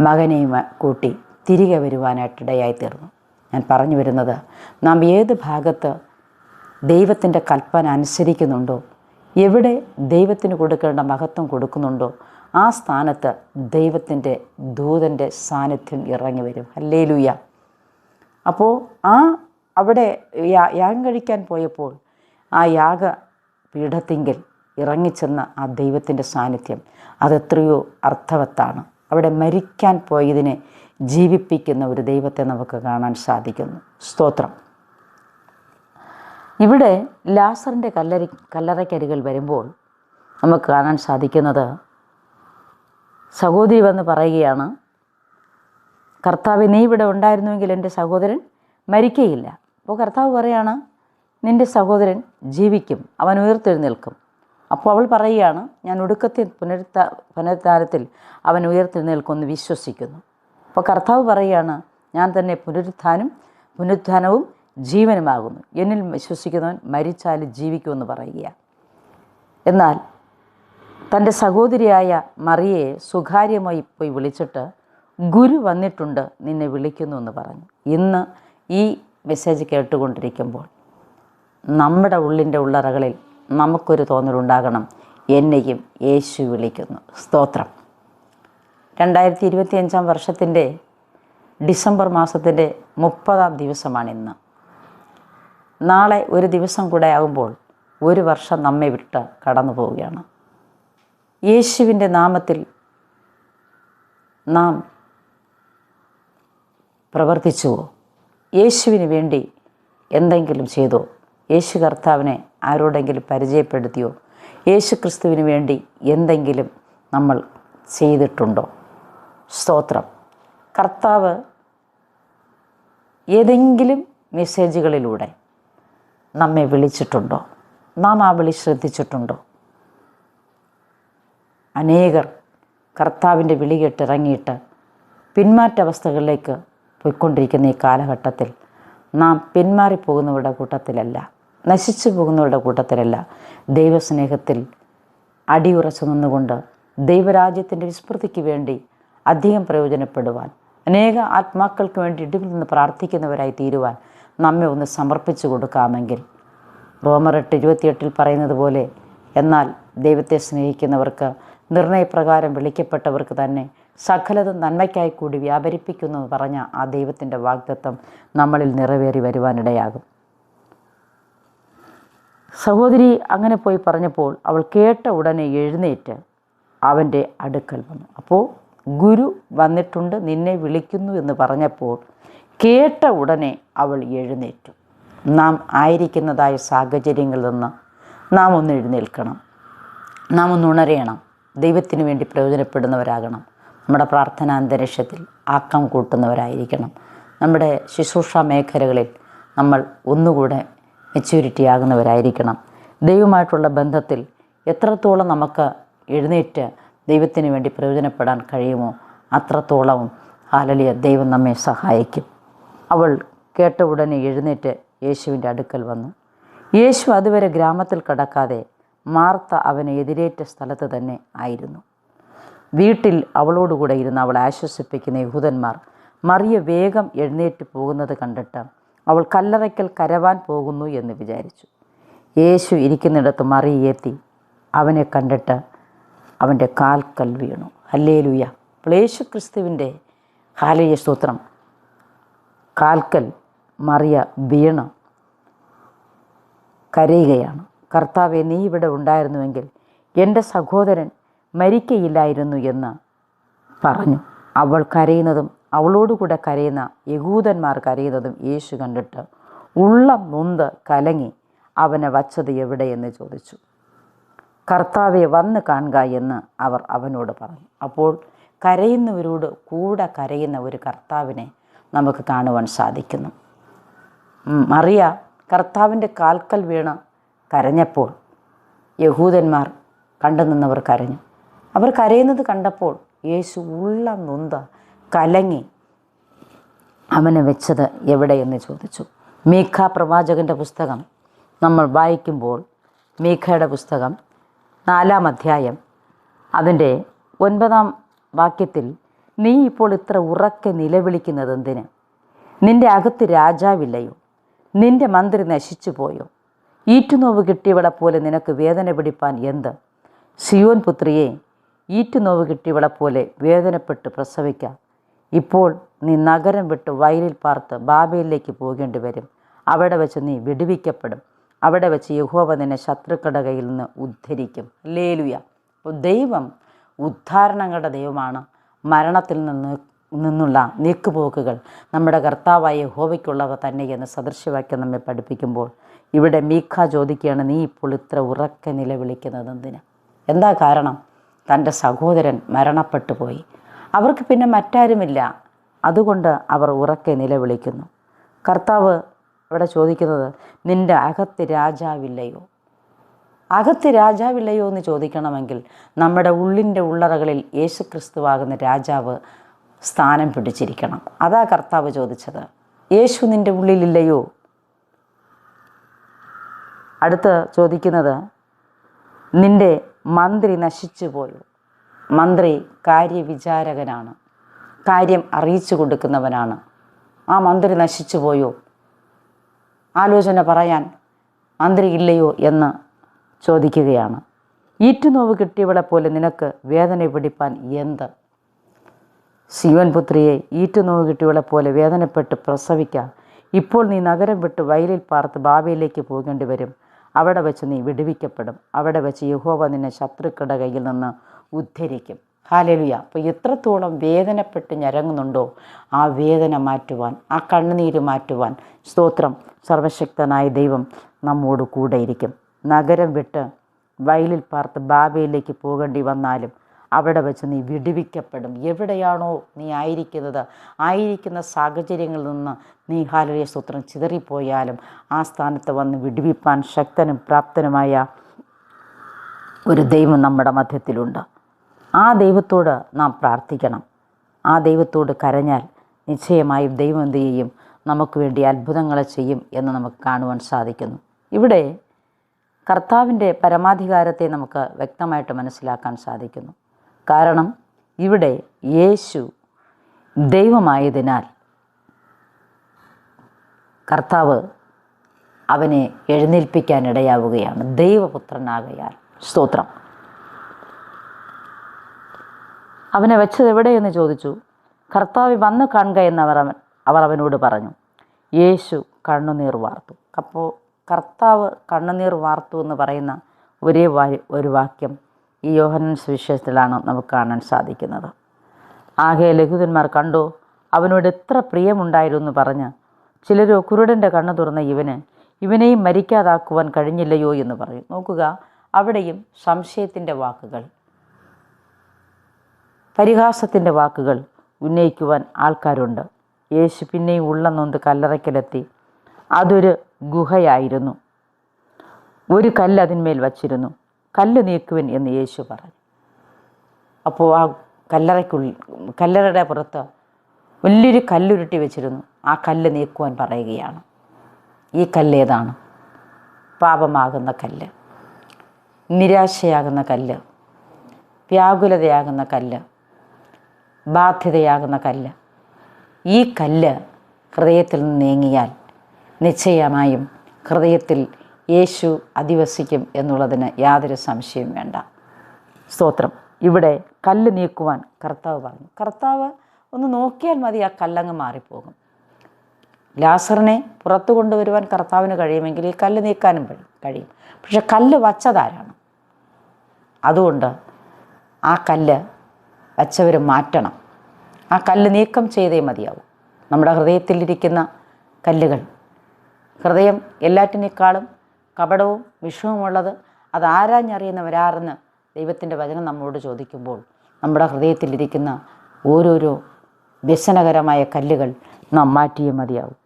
മകനെയും കൂട്ടി തിരികെ വരുവാനായിട്ടിടയായിത്തീർന്നു. ഞാൻ പറഞ്ഞു വരുന്നത്, നാം ഏത് ഭാഗത്ത് ദൈവത്തിൻ്റെ കൽപ്പന അനുസരിക്കുന്നുണ്ടോ, എവിടെ ദൈവത്തിന് കൊടുക്കേണ്ട മഹത്വം കൊടുക്കുന്നുണ്ടോ, ആ സ്ഥാനത്ത് ദൈവത്തിൻ്റെ ദൂതൻ്റെ സാന്നിധ്യം ഇറങ്ങി വരും. ഹല്ലേലൂയ. അപ്പോൾ അവിടെ യാഗം കഴിക്കാൻ പോയപ്പോൾ ആ യാഗപീഠത്തിങ്കിൽ ഇറങ്ങിച്ചെന്ന ആ ദൈവത്തിൻ്റെ സാന്നിധ്യം അതെത്രയോ അർത്ഥവത്താണ്. അവിടെ മരിക്കാൻ പോയതിനെ ജീവിപ്പിക്കുന്ന ഒരു ദൈവത്തെ നമുക്ക് കാണാൻ സാധിക്കുന്നു. സ്തോത്രം. ഇവിടെ ലാസറിൻ്റെ കല്ലറയ്ക്കരികിൽ വരുമ്പോൾ നമുക്ക് കാണാൻ സാധിക്കുന്നത്, സഹോദരി വന്ന് പറയുകയാണ്, കർത്താവ് നീ ഇവിടെ ഉണ്ടായിരുന്നുവെങ്കിൽ എൻ്റെ സഹോദരൻ മരിക്കുകയില്ല. അപ്പോൾ കർത്താവ് പറയുകയാണ്, നിൻ്റെ സഹോദരൻ ജീവിക്കും, അവൻ ഉയർത്തെഴുന്നേൽക്കും. അപ്പോൾ അവൾ പറയുകയാണ്, ഞാൻ ഒടുക്കത്തെ പുനരുത്ഥാനത്തിൽ അവൻ ഉയർത്തെഴുന്നേൽക്കുമെന്ന് വിശ്വസിക്കുന്നു. അപ്പോൾ കർത്താവ് പറയുകയാണ്, ഞാൻ തന്നെ പുനരുത്ഥാനവും ജീവനുമാകുന്നു. എന്നിൽ വിശ്വസിക്കുന്നവൻ മരിച്ചാലും ജീവിക്കുമെന്ന് പറയുകയാണ്. എന്നാൽ തൻ്റെ സഹോദരിയായ മറിയയെ സ്വകാര്യമായി പോയി വിളിച്ചിട്ട്, ഗുരു വന്നിട്ടുണ്ട്, നിന്നെ വിളിക്കുന്നു എന്ന് പറഞ്ഞു. ഇന്ന് ഈ മെസ്സേജ് കേട്ടുകൊണ്ടിരിക്കുമ്പോൾ നമ്മുടെ ഉള്ളിൻ്റെ ഉള്ളറകളിൽ നമുക്കൊരു തോന്നലുണ്ടാകണം, എന്നെയും യേശു വിളിക്കുന്നു. സ്തോത്രം. 2025 വർഷത്തിൻ്റെ ഡിസംബർ മാസത്തിൻ്റെ 30-ാം ദിവസമാണിന്ന്. നാളെ ഒരു ദിവസം കൂടെ ആകുമ്പോൾ ഒരു വർഷം നമ്മെ വിട്ട് കടന്നു പോവുകയാണ്. യേശുവിൻ്റെ നാമത്തിൽ നാം പ്രവർത്തിച്ചുവോ? യേശുവിന് വേണ്ടി എന്തെങ്കിലും ചെയ്തോ? യേശു കർത്താവിനെ ആരോടെങ്കിലും പരിചയപ്പെടുത്തിയോ? യേശു ക്രിസ്തുവിന് വേണ്ടി എന്തെങ്കിലും നമ്മൾ ചെയ്തിട്ടുണ്ടോ? സ്തോത്രം. കർത്താവ് ഏതെങ്കിലും മെസ്സേജുകളിലൂടെ നമ്മെ വിളിച്ചിട്ടുണ്ടോ? നാം ആ വിളി ശ്രദ്ധിച്ചിട്ടുണ്ടോ? അനേകർ കർത്താവിൻ്റെ വിളി കേട്ടിറങ്ങിയിട്ട് പിന്മാറ്റാവസ്ഥകളിലേക്ക് പോയിക്കൊണ്ടിരിക്കുന്ന ഈ കാലഘട്ടത്തിൽ നാം പിന്മാറിപ്പോകുന്നവരുടെ കൂട്ടത്തിലല്ല, നശിച്ചു പോകുന്നവരുടെ കൂട്ടത്തിലല്ല. ദൈവസ്നേഹത്തിൽ അടിയുറച്ചു നിന്നുകൊണ്ട് ദൈവരാജ്യത്തിൻ്റെ വിസ്മൃതിക്ക് വേണ്ടി അധികം പ്രയോജനപ്പെടുവാൻ, അനേക ആത്മാക്കൾക്ക് വേണ്ടി ഇടിവിൽ നിന്ന് പ്രാർത്ഥിക്കുന്നവരായി തീരുവാൻ നമ്മെ ഒന്ന് സമർപ്പിച്ചു കൊടുക്കാമെങ്കിൽ, റോമർ 8:28 പറയുന്നത് പോലെ, എന്നാൽ ദൈവത്തെ സ്നേഹിക്കുന്നവർക്ക് നിർണയപ്രകാരം വിളിക്കപ്പെട്ടവർക്ക് തന്നെ സകലതും നന്മയ്ക്കായി കൂടി വ്യാപരിപ്പിക്കുന്നു എന്ന് പറഞ്ഞ ആ ദൈവത്തിൻ്റെ വാഗ്ദത്തം നമ്മളിൽ നിറവേറി വരുവാനിടയാകും. സഹോദരി അങ്ങനെ പോയി പറഞ്ഞപ്പോൾ അവൾ കേട്ട ഉടനെ എഴുന്നേറ്റ് അവൻ്റെ അടുക്കൽ വന്നു. അപ്പോൾ ഗുരു വന്നിട്ടുണ്ട്, നിന്നെ വിളിക്കുന്നു എന്ന് പറഞ്ഞപ്പോൾ കേട്ട ഉടനെ അവൾ എഴുന്നേറ്റു. നാം ആയിരിക്കുന്നതായ സാഹചര്യങ്ങളിൽ നിന്ന് നാം ഒന്ന് എഴുന്നേൽക്കണം, നാം ഒന്ന് ഉണരയണം, ദൈവത്തിന് വേണ്ടി പ്രയോജനപ്പെടുന്നവരാകണം. നമ്മുടെ പ്രാർത്ഥനാ അന്തരീക്ഷത്തിൽ ആക്കം കൂട്ടുന്നവരായിരിക്കണം. നമ്മുടെ ശുശ്രൂഷ മേഖലകളിൽ നമ്മൾ ഒന്നുകൂടെ മെച്യൂരിറ്റി ആകുന്നവരായിരിക്കണം. ദൈവമായിട്ടുള്ള ബന്ധത്തിൽ എത്രത്തോളം നമുക്ക് എഴുന്നേറ്റ് ദൈവത്തിന് വേണ്ടി പ്രയോജനപ്പെടാൻ കഴിയുമോ അത്രത്തോളവും ഹല്ലേലൂയ ദൈവം നമ്മെ സഹായിക്കും. അവൾ കേട്ട ഉടനെ എഴുന്നേറ്റ് യേശുവിൻ്റെ അടുക്കൽ വന്നു. യേശു അതുവരെ ഗ്രാമത്തിൽ കടക്കാതെ മാർത്ത അവനെ എതിരേറ്റ സ്ഥലത്ത് തന്നെ ആയിരുന്നു. വീട്ടിൽ അവളോടുകൂടെ ഇരുന്ന് അവളെ ആശ്വസിപ്പിക്കുന്ന യഹൂദന്മാർ മറിയ വേഗം എഴുന്നേറ്റ് പോകുന്നത് കണ്ടിട്ട് അവൾ കല്ലറയ്ക്കൽ കരവാൻ പോകുന്നു എന്ന് വിചാരിച്ചു. യേശു ഇരിക്കുന്നിടത്ത് മറിയ എത്തി അവനെ കണ്ടിട്ട് അവൻ്റെ കാൽക്കൽ വീണു. ഹല്ലേലൂയ. അപ്പോൾ യേശു ക്രിസ്തുവിൻ്റെ ഹല്ലേലൂയ സ്തോത്രം കാൽക്കൽ മറിയ വീണ് കരയുകയാണ്. കർത്താവേ, നീ ഇവിടെ ഉണ്ടായിരുന്നുവെങ്കിൽ എൻ്റെ സഹോദരൻ മരിക്കയില്ലായിരുന്നു എന്ന് പറഞ്ഞു. അവൾ കരയുന്നതും അവളോടുകൂടെ കരയുന്ന യഹൂദന്മാർ കരയുന്നതും യേശു കണ്ടിട്ട് ഉള്ളം നൊന്ത് കലങ്ങി അവനെ വച്ചത് എവിടെയെന്ന് ചോദിച്ചു. കർത്താവെ, വന്ന് കാണുക എന്ന് അവർ അവനോട് പറഞ്ഞു. അപ്പോൾ കരയുന്നവരോട് കൂടെ കരയുന്ന ഒരു കർത്താവിനെ നമുക്ക് കാണുവാൻ സാധിക്കുന്നു. മറിയ കർത്താവിൻ്റെ കാൽക്കൽ വീണ് കരഞ്ഞപ്പോൾ യഹൂദന്മാർ കണ്ടു നിന്നവർ കരഞ്ഞു. അവർ കരയുന്നത് കണ്ടപ്പോൾ യേശു ഉള്ളം നൊന്ത് കലങ്ങി അവനെ വെച്ചത് എവിടെയെന്ന് ചോദിച്ചു. മീഖ പ്രവാചകൻ്റെ പുസ്തകം നമ്മൾ വായിക്കുമ്പോൾ, മീഖയുടെ പുസ്തകം 4-ാം അധ്യായം അതിൻ്റെ 9-ാം വാക്യത്തിൽ, നീ ഇപ്പോൾ ഇത്ര ഉറക്കെ നിലവിളിക്കുന്നത് എന്തിന്? നിൻ്റെ അകത്ത് രാജാവില്ലയോ? നിൻ്റെ മന്ത്രി നശിച്ചു പോയോ? ഈറ്റുനോവ് കിട്ടിയവളെ പോലെ നിനക്ക് വേദന പിടിപ്പാൻ എന്ത്? സിയോൻ പുത്രിയെ, ഈറ്റുനോവ് കിട്ടിയവളെ പോലെ വേദനപ്പെട്ട് പ്രസവിക്കാം. ഇപ്പോൾ നീ നഗരം വിട്ട് വയലിൽ പാർത്ത് ബാബേലിലേക്ക് പോകേണ്ടി വരും. അവിടെ വെച്ച് നീ വിടുവിക്കപ്പെടും. അവിടെ വെച്ച് യഹോവ നിന്നെ ശത്രുക്കളുടെ കയ്യിൽ നിന്ന് ഉദ്ധരിക്കും. ഹല്ലേലൂയ. അപ്പോൾ ദൈവം ഉദ്ധാരണങ്ങളുടെ ദൈവമാണ്. മരണത്തിൽ നിന്നുള്ള നീക്കുപോക്കുകൾ നമ്മുടെ കർത്താവായ യഹോവയ്ക്കുള്ളവ തന്നെ എന്ന് സദൃശവാക്യം നമ്മെ പഠിപ്പിക്കുമ്പോൾ, ഇവിടെ മീഖ ചോദിക്കുകയാണ്, നീ ഇപ്പോൾ ഇത്ര ഉറക്കെ നിലവിളിക്കുന്നത് എന്തിന്? എന്താ കാരണം? തൻ്റെ സഹോദരൻ മരണപ്പെട്ടു പോയി. അവർക്ക് പിന്നെ മറ്റാരുമില്ല. അതുകൊണ്ട് അവർ ഉറക്കെ നിലവിളിക്കുന്നു. കർത്താവ് ഇവിടെ ചോദിക്കുന്നത്, നിൻ്റെ അകത്ത് രാജാവില്ലയോ? അകത്ത് രാജാവില്ലയോ എന്ന് ചോദിക്കണമെങ്കിൽ നമ്മുടെ ഉള്ളിൻ്റെ ഉള്ളറകളിൽ യേശു ക്രിസ്തുവാകുന്ന രാജാവ് സ്ഥാനം പിടിച്ചിരിക്കണം. അതാ കർത്താവ് ചോദിച്ചത്. യേശു നിൻ്റെ ഉള്ളിലില്ലയോ? അടുത്ത് ചോദിക്കുന്നത്, നിൻ്റെ മന്ത്രി നശിച്ചു പോയോ? മന്ത്രി കാര്യവിചാരകനാണ്, കാര്യം അറിയിച്ചു കൊടുക്കുന്നവനാണ്. ആ മന്ത്രി നശിച്ചു പോയോ? ആലോചന പറയാൻ മന്ത്രി ഇല്ലയോ എന്ന് ചോദിക്കുകയാണ്. ഈറ്റുനോവ് കിട്ടിയവളെ പോലെ നിനക്ക് വേദന പിടിപ്പാൻ എന്ത്? സിയോൻ പുത്രിയെ, ഈറ്റുനോവ് കിട്ടിയവളെ പോലെ വേദനപ്പെട്ട് പ്രസവിക്കാം. ഇപ്പോൾ നീ നഗരം വിട്ട് വയലിൽ പാർത്ത് ബാബയിലേക്ക് പോകേണ്ടി വരും. അവിടെ വെച്ച് നീ വിടുവിക്കപ്പെടും. അവിടെ വെച്ച് യഹോവ നിന്നെ ശത്രുക്കളുടെ കയ്യിൽ നിന്ന് ഉദ്ധരിക്കും. ഹല്ലേലൂയ. അപ്പോൾ എത്രത്തോളം വേദനപ്പെട്ട് ഞരങ്ങുന്നുണ്ടോ ആ വേദന മാറ്റുവാൻ, ആ കണ്ണുനീര് മാറ്റുവാൻ, സ്തോത്രം, സർവശക്തനായ ദൈവം നമ്മോട് കൂടെയിരിക്കും. നഗരം വിട്ട് വയലിൽ പാർത്ത് ബാബയിലേക്ക് പോകേണ്ടി വന്നാലും അവിടെ വെച്ച് നീ വിടുവിക്കപ്പെടും. എവിടെയാണോ നീ ആയിരിക്കുന്ന സാഹചര്യങ്ങളിൽ നിന്ന് നീ ഹല്ലേലൂയ സ്തോത്രം ചിതറിപ്പോയാലും ആ സ്ഥാനത്ത് വന്ന് വിടുവിപ്പാൻ ശക്തനും പ്രാപ്തനുമായ ഒരു ദൈവം നമ്മുടെ മധ്യത്തിലുണ്ട്. ആ ദൈവത്തോട് നാം പ്രാർത്ഥിക്കണം. ആ ദൈവത്തോട് കരഞ്ഞാൽ നിശ്ചയമായും ദൈവം എന്ത് ചെയ്യും? നമുക്ക് വേണ്ടി അത്ഭുതങ്ങളെ ചെയ്യും എന്ന് നമുക്ക് കാണുവാൻ സാധിക്കുന്നു. ഇവിടെ കർത്താവിൻ്റെ പരമാധികാരത്തെ നമുക്ക് വ്യക്തമായിട്ട് മനസ്സിലാക്കാൻ സാധിക്കുന്നു. കാരണം ഇവിടെ യേശു ദൈവമായതിനാൽ കർത്താവ് അവനെ എഴുന്നേൽപ്പിക്കാനിടയാവുകയാണ്, ദൈവപുത്രനാകയാൽ. സ്തോത്രം. അവനെ വെച്ചത് എവിടെയെന്ന് ചോദിച്ചു. കർത്താവ് വന്ന് കാണുക എന്ന് അവർ അവനോട് പറഞ്ഞു. യേശു കണ്ണുനീർ വാർത്തു. അപ്പോൾ കർത്താവ് കണ്ണുനീർ വാർത്തു എന്ന് പറയുന്ന ഒരു വാക്യം ഈ യോഹന്നാൻ സുവിശേഷത്തിലാണ് നമുക്ക് കാണാൻ സാധിക്കുന്നത്. ആകെ ലഘുതന്മാർ കണ്ടോ, അവനോട് എത്ര പ്രിയമുണ്ടായിരുന്നു പറഞ്ഞ് ചിലരോ കുരുടൻ്റെ കണ്ണു തുറന്ന ഇവനെയും മരിക്കാതാക്കുവാൻ കഴിഞ്ഞില്ലയോ എന്ന് പറയും. നോക്കുക, അവിടെയും സംശയത്തിൻ്റെ വാക്കുകൾ, പരിഹാസത്തിൻ്റെ വാക്കുകൾ ഉന്നയിക്കുവാൻ ആൾക്കാരുണ്ട്. യേശു പിന്നെയും ഉള്ളം നൊന്ത് കല്ലറയ്ക്കലെത്തി. അതൊരു ഗുഹയായിരുന്നു. ഒരു കല്ല് അതിന്മേൽ വച്ചിരുന്നു. കല്ല് നീക്കുവൻ എന്ന് യേശു പറഞ്ഞു. അപ്പോൾ ആ കല്ലറയുടെ പുറത്ത് വലിയൊരു കല്ലുരുട്ടി വെച്ചിരുന്നു. ആ കല്ല് നീക്കുവാൻ പറയുകയാണ്. ഈ കല്ല് ഏതാണ്? പാപമാകുന്ന കല്ല്, നിരാശയാകുന്ന കല്ല്, വ്യാകുലതയാകുന്ന കല്ല്, ബാധ്യതയാകുന്ന കല്ല്. ഈ കല്ല് ഹൃദയത്തിൽ നിന്ന് നീങ്ങിയാൽ നിശ്ചയമായും ഹൃദയത്തിൽ യേശു അധിവസിക്കും എന്നുള്ളതിന് യാതൊരു സംശയവും വേണ്ട. സ്തോത്രം. ഇവിടെ കല്ല് നീക്കുവാൻ കർത്താവ് പറഞ്ഞു. കർത്താവ് ഒന്ന് നോക്കിയാൽ മതി, ആ കല്ലങ്ങ് മാറിപ്പോകും. ലാസറിനെ പുറത്തു കൊണ്ടുവരുവാൻ കർത്താവിന് കഴിയുമെങ്കിൽ ഈ കല്ല് നീക്കാനും കഴിയും. പക്ഷെ കല്ല് വച്ചതാരാണ്? അതുകൊണ്ട് ആ കല്ല് വച്ചവർ മാറ്റണം. ആ കല്ല് നീക്കം ചെയ്തേ മതിയാവും. നമ്മുടെ ഹൃദയത്തിലിരിക്കുന്ന കല്ലുകൾ, ഹൃദയം എല്ലാറ്റിനേക്കാളും കപടവും വിഷവുമുള്ളത് അത് ആരാഞ്ഞറിയുന്നവരാരെന്ന് ദൈവത്തിൻ്റെ വചനം നമ്മോട് ചോദിക്കുമ്പോൾ നമ്മുടെ ഹൃദയത്തിലിരിക്കുന്ന ഓരോരോ വ്യസനകരമായ കല്ലുകൾ നാം മാറ്റിയേ മതിയാവും.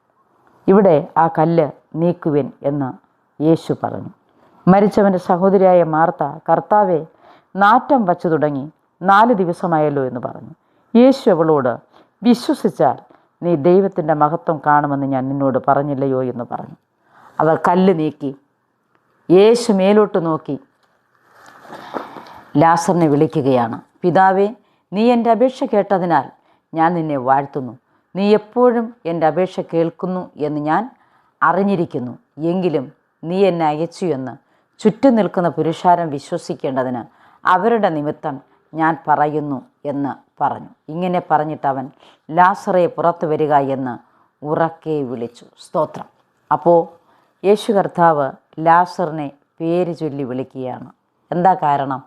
ഇവിടെ ആ കല്ല് നീക്കുവിൻ എന്ന് യേശു പറഞ്ഞു. മരിച്ചവൻ്റെ സഹോദരിയായ മാർത്ത, കർത്താവെ, നാറ്റം വച്ചു തുടങ്ങി, 4 ദിവസമായല്ലോ എന്ന് പറഞ്ഞു. യേശു അവളോട്, വിശ്വസിച്ചാൽ നീ ദൈവത്തിൻ്റെ മഹത്വം കാണുമെന്ന് ഞാൻ നിന്നോട് പറഞ്ഞില്ലയോ എന്ന് പറഞ്ഞു. അവൾ കല്ല് നീക്കി. യേശു മേലോട്ട് നോക്കി ലാസറിനെ വിളിക്കുകയാണ്. പിതാവേ, നീ എൻ്റെ അപേക്ഷ കേട്ടതിനാൽ ഞാൻ നിന്നെ വാഴ്ത്തുന്നു. നീ എപ്പോഴും എൻ്റെ അപേക്ഷ കേൾക്കുന്നു എന്ന് ഞാൻ അറിഞ്ഞിരിക്കുന്നു. എങ്കിലും നീ എന്നെ അയച്ചു എന്ന് ചുറ്റും നിൽക്കുന്ന പുരുഷാരം വിശ്വസിക്കേണ്ടതിന് അവരുടെ നിമിത്തം ഞാൻ പറയുന്നു എന്ന് പറഞ്ഞു. ഇങ്ങനെ പറഞ്ഞിട്ട് അവൻ, ലാസറെ പുറത്തു വരിക എന്ന് ഉറക്കെ വിളിച്ചു. സ്തോത്രം. അപ്പോൾ യേശു കർത്താവ് ലാസറിനെ പേര് ചൊല്ലി വിളിക്കുകയാണ്. എന്താ കാരണം?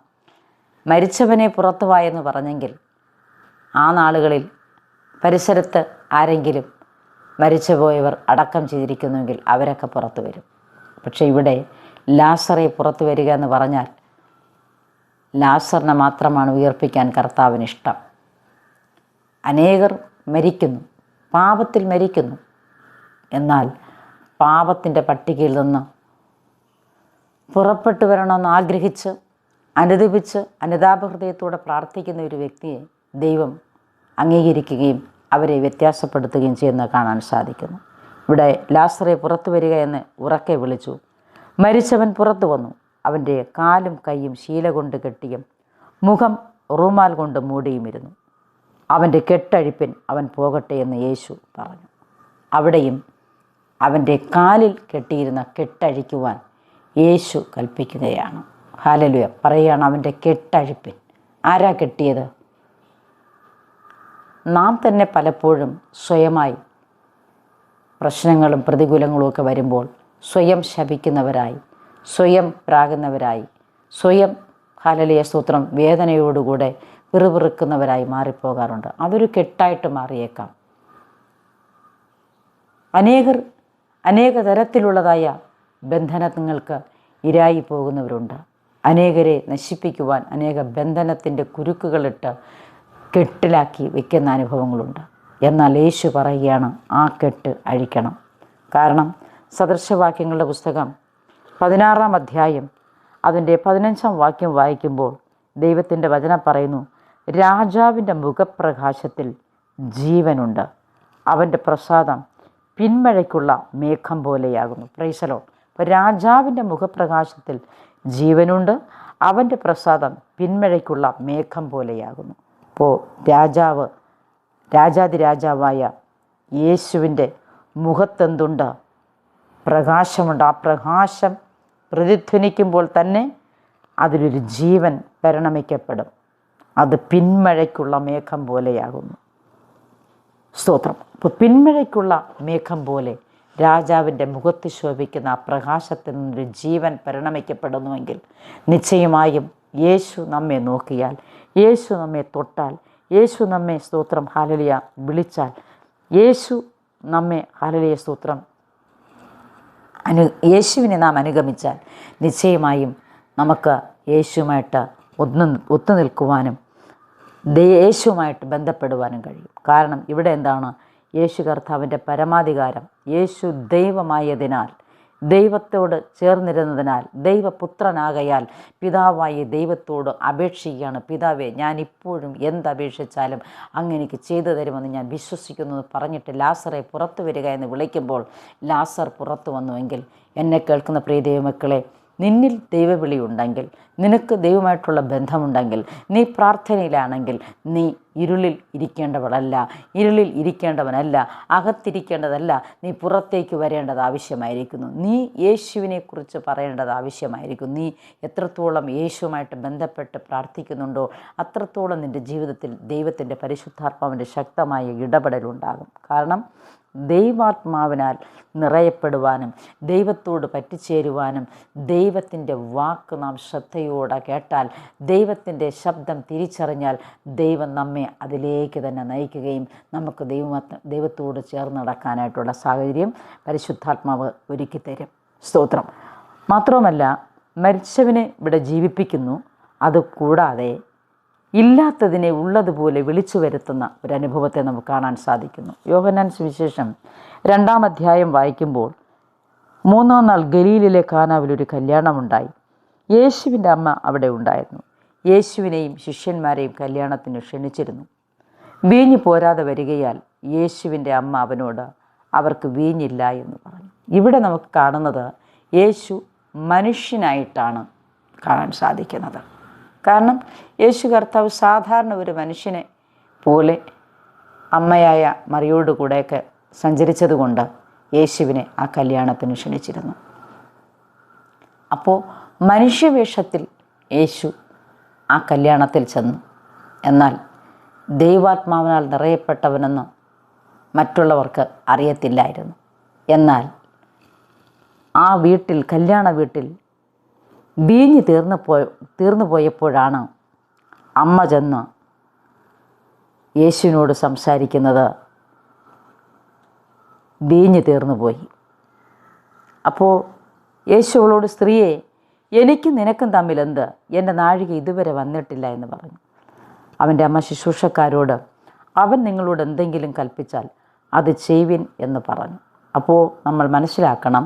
മരിച്ചവനെ പുറത്തു വായെന്ന് പറഞ്ഞെങ്കിൽ ആ നാളുകളിൽ പരിസരത്ത് ആരെങ്കിലും മരിച്ചുപോയവർ അടക്കം ചെയ്തിരിക്കുന്നുവെങ്കിൽ അവരൊക്കെ പുറത്തു വരും. പക്ഷേ ഇവിടെ ലാസറെ പുറത്തു വരിക എന്ന് പറഞ്ഞാൽ ലാസറിനെ മാത്രമാണ് ഉയർപ്പിക്കാൻ കർത്താവിന് ഇഷ്ടം. അനേകർ മരിക്കുന്നു, പാപത്തിൽ മരിക്കുന്നു. എന്നാൽ പാപത്തിൻ്റെ പട്ടികയിൽ നിന്ന് പുറപ്പെട്ടു വരണമെന്ന് ആഗ്രഹിച്ച് അനുദപിച്ച് അനുതാപഹൃദയത്തോടെ പ്രാർത്ഥിക്കുന്ന ഒരു വ്യക്തിയെ ദൈവം അംഗീകരിക്കുകയും അവരെ വ്യത്യാസപ്പെടുത്തുകയും ചെയ്യുന്നത് കാണാൻ സാധിക്കുന്നു. ഇവിടെ ലാസറെ പുറത്തു വരിക എന്ന് ഉറക്കെ വിളിച്ചു. മരിച്ചവൻ പുറത്തു വന്നു. അവൻ്റെ കാലും കൈയും ശീല കൊണ്ട് കെട്ടിയും മുഖം റൂമാൽ കൊണ്ട് മൂടിയുമിരുന്നു. അവൻ്റെ കെട്ടഴിപ്പിൻ അവൻ പോകട്ടെ എന്ന് യേശു പറഞ്ഞു. അവിടെയും അവൻ്റെ കാലിൽ കെട്ടിയിരുന്ന കെട്ടഴിക്കുവാൻ യേശു കൽപ്പിക്കുകയാണ്. ഹല്ലേലൂയ. പറയുകയാണ് അവൻ്റെ കെട്ടഴിപ്പിൻ. ആരാ കെട്ടിയത്? നാം തന്നെ പലപ്പോഴും സ്വയമായി പ്രശ്നങ്ങളും പ്രതികൂലങ്ങളും ഒക്കെ വരുമ്പോൾ സ്വയം ശപിക്കുന്നവരായി, സ്വയം പ്രാകുന്നവരായി, സ്വയം ഹല്ലേലൂയ സ്തോത്രം വേദനയോടുകൂടെ പിറുപിറുക്കുന്നവരായി മാറിപ്പോകാറുണ്ട്. അതൊരു കെട്ടായിട്ട് മാറിയേക്കാം. അനേക തരത്തിലുള്ളതായ ബന്ധനങ്ങൾക്ക് ഇരായി പോകുന്നവരുണ്ട്. അനേകരെ നശിപ്പിക്കുവാൻ അനേക ബന്ധനത്തിൻ്റെ കുരുക്കുകളിട്ട് കെട്ടിലാക്കി വയ്ക്കുന്ന അനുഭവങ്ങളുണ്ട്. എന്നാൽ യേശു പറയുകയാണ് ആ കെട്ട് അഴിക്കണം. കാരണം സദൃശവാക്യങ്ങളുടെ പുസ്തകം 16-ാം അധ്യായം അതിൻ്റെ 15-ാം വാക്യം വായിക്കുമ്പോൾ ദൈവത്തിൻ്റെ വചനം പറയുന്നു, രാജാവിൻ്റെ മുഖപ്രകാശത്തിൽ ജീവനുണ്ട്, അവൻ്റെ പ്രസാദം പിന്മഴയ്ക്കുള്ള മേഘം പോലെയാകുന്നു. Praise the Lord. അപ്പോൾ രാജാവിൻ്റെ മുഖപ്രകാശത്തിൽ ജീവനുണ്ട്, അവൻ്റെ പ്രസാദം പിന്മഴയ്ക്കുള്ള മേഘം പോലെയാകുന്നു. അപ്പോൾ രാജാതിരാജാവായ യേശുവിൻ്റെ മുഖത്തെന്തുണ്ട്? പ്രകാശമുണ്ട്. ആ പ്രകാശം പ്രതിധ്വനിക്കുമ്പോൾ തന്നെ അതിലൊരു ജീവൻ പരിണമിക്കപ്പെടും. അത് പിന്മഴയ്ക്കുള്ള മേഘം പോലെയാകുന്നു. സ്തോത്രം. അപ്പോൾ പിന്മഴയ്ക്കുള്ള മേഘം പോലെ രാജാവിൻ്റെ മുഖത്ത് ശോഭിക്കുന്ന ആ പ്രകാശത്തിൽ നിന്നൊരു ജീവൻ പരിണമിക്കപ്പെടുന്നുവെങ്കിൽ നിശ്ചയമായും യേശു നമ്മെ നോക്കിയാൽ, യേശു നമ്മെ തൊട്ടാൽ, യേശു നമ്മെ സ്തോത്രം ഹല്ലേലൂയ വിളിച്ചാൽ, യേശു നമ്മെ ഹല്ലേലൂയ സ്തോത്രം യേശുവിനെ നാം അനുഗമിച്ചാൽ നിശ്ചയമായും നമുക്ക് യേശുവുമായിട്ട് ഒത്തു നിൽക്കുവാനും യേശുവുമായിട്ട് ബന്ധപ്പെടുവാനും കഴിയും. കാരണം ഇവിടെ എന്താണ്? യേശു കർത്താവിൻ്റെ പരമാധികാരം, യേശു ദൈവമായതിനാൽ, ദൈവത്തോട് ചേർന്നിരുന്നതിനാൽ, ദൈവപുത്രനാകയാൽ പിതാവായ ദൈവത്തോട് അപേക്ഷിക്കുകയാണ്. പിതാവേ, ഞാൻ ഇപ്പോഴും എന്തപേക്ഷിച്ചാലും അങ്ങ് എനിക്ക് ചെയ്തു തരുമെന്ന് ഞാൻ വിശ്വസിക്കുന്നു എന്ന് പറഞ്ഞിട്ട് ലാസറെ പുറത്തു വരിക എന്ന് വിളിക്കുമ്പോൾ ലാസർ പുറത്തു വന്നുവെങ്കിൽ, എന്നെ കേൾക്കുന്ന പ്രിയ ദൈവമക്കളെ, നിന്നിൽ ദൈവവിളി ഉണ്ടെങ്കിൽ, നിനക്ക് ദൈവമായിട്ടുള്ള ബന്ധമുണ്ടെങ്കിൽ, നീ പ്രാർത്ഥനയിലാണെങ്കിൽ, നീ ഇരുളിൽ ഇരിക്കേണ്ടവളല്ല, ഇരുളിൽ ഇരിക്കേണ്ടവനല്ല, അകത്തിരിക്കേണ്ടതല്ല, നീ പുറത്തേക്ക് വരേണ്ടത് ആവശ്യമായിരിക്കുന്നു. നീ യേശുവിനെക്കുറിച്ച് പറയേണ്ടത് ആവശ്യമായിരിക്കും. നീ എത്രത്തോളം യേശുവുമായിട്ട് ബന്ധപ്പെട്ട് പ്രാർത്ഥിക്കുന്നുണ്ടോ അത്രത്തോളം നിൻ്റെ ജീവിതത്തിൽ ദൈവത്തിൻ്റെ പരിശുദ്ധാത്മാവിൻ്റെ ശക്തമായ ഇടപെടലുണ്ടാകും. കാരണം ദൈവാത്മാവിനാൽ നിറയപ്പെടുവാനും ദൈവത്തോട് പറ്റിച്ചേരുവാനും ദൈവത്തിൻ്റെ വാക്ക് നാം ശ്രദ്ധയോടെ കേട്ടാൽ, ദൈവത്തിൻ്റെ ശബ്ദം തിരിച്ചറിഞ്ഞാൽ ദൈവം നമ്മെ അതിലേക്ക് തന്നെ നയിക്കുകയും നമുക്ക് ദൈവത്തോട് ചേർന്ന് നടക്കാനായിട്ടുള്ള സാഹചര്യം പരിശുദ്ധാത്മാവ് ഒരുക്കി തരും. സ്തോത്രം. മാത്രവുമല്ല, മരിച്ചവനെ ഇവിടെ ജീവിപ്പിക്കുന്നു. അതുകൂടാതെ ഇല്ലാത്തതിനെ ഉള്ളതുപോലെ വിളിച്ചു വരുത്തുന്ന ഒരനുഭവത്തെ നമുക്ക് കാണാൻ സാധിക്കുന്നു. യോഹന്നാൻ സുവിശേഷം 2-ാം അധ്യായം വായിക്കുമ്പോൾ 3-ാം നാൾ ഗലീലിലെ കാനാവിലൊരു കല്യാണമുണ്ടായി. യേശുവിൻ്റെ അമ്മ അവിടെ ഉണ്ടായിരുന്നു. യേശുവിനെയും ശിഷ്യന്മാരെയും കല്യാണത്തിന് ക്ഷണിച്ചിരുന്നു. വീഞ്ഞ് പോരാതെ വരികയാൽ യേശുവിൻ്റെ അമ്മ അവനോട് അവർക്ക് വീഞ്ഞില്ല എന്ന് പറഞ്ഞു. ഇവിടെ നമുക്ക് കാണുന്നത് യേശു മനുഷ്യനായിട്ടാണ് കാണാൻ സാധിക്കുന്നത്. കാരണം യേശു കർത്താവ് സാധാരണ ഒരു മനുഷ്യനെ പോലെ അമ്മയായ മറിയോട് കൂടെയൊക്കെ സഞ്ചരിച്ചതുകൊണ്ട് യേശുവിനെ ആ കല്യാണത്തിന് ക്ഷണിച്ചിരുന്നു. അപ്പോൾ മനുഷ്യവേഷത്തിൽ യേശു ആ കല്യാണത്തിൽ ചെന്നു. എന്നാൽ ദൈവാത്മാവിനാൽ നിറയപ്പെട്ടവനെന്ന് മറ്റുള്ളവർക്ക് അറിയത്തില്ലായിരുന്നു. എന്നാൽ ആ വീട്ടിൽ, കല്യാണ വീട്ടിൽ വീഞ്ഞ് തീർന്നു പോയപ്പോഴാണ് അമ്മ ചെന്ന് യേശുവിനോട് സംസാരിക്കുന്നത്. വീഞ്ഞ് തീർന്നു പോയി. അപ്പോൾ യേശുവളോട്, സ്ത്രീയെ, എനിക്കും നിനക്കും തമ്മിൽ എന്ത്? എൻ്റെ നാഴിക ഇതുവരെ വന്നിട്ടില്ല എന്ന് പറഞ്ഞു. അവൻ്റെ അമ്മ ശുശ്രൂഷക്കാരോട്, അവൻ നിങ്ങളോട് എന്തെങ്കിലും കൽപ്പിച്ചാൽ അത് ചെയ്യുവിൻ എന്ന് പറഞ്ഞു. അപ്പോൾ നമ്മൾ മനസ്സിലാക്കണം,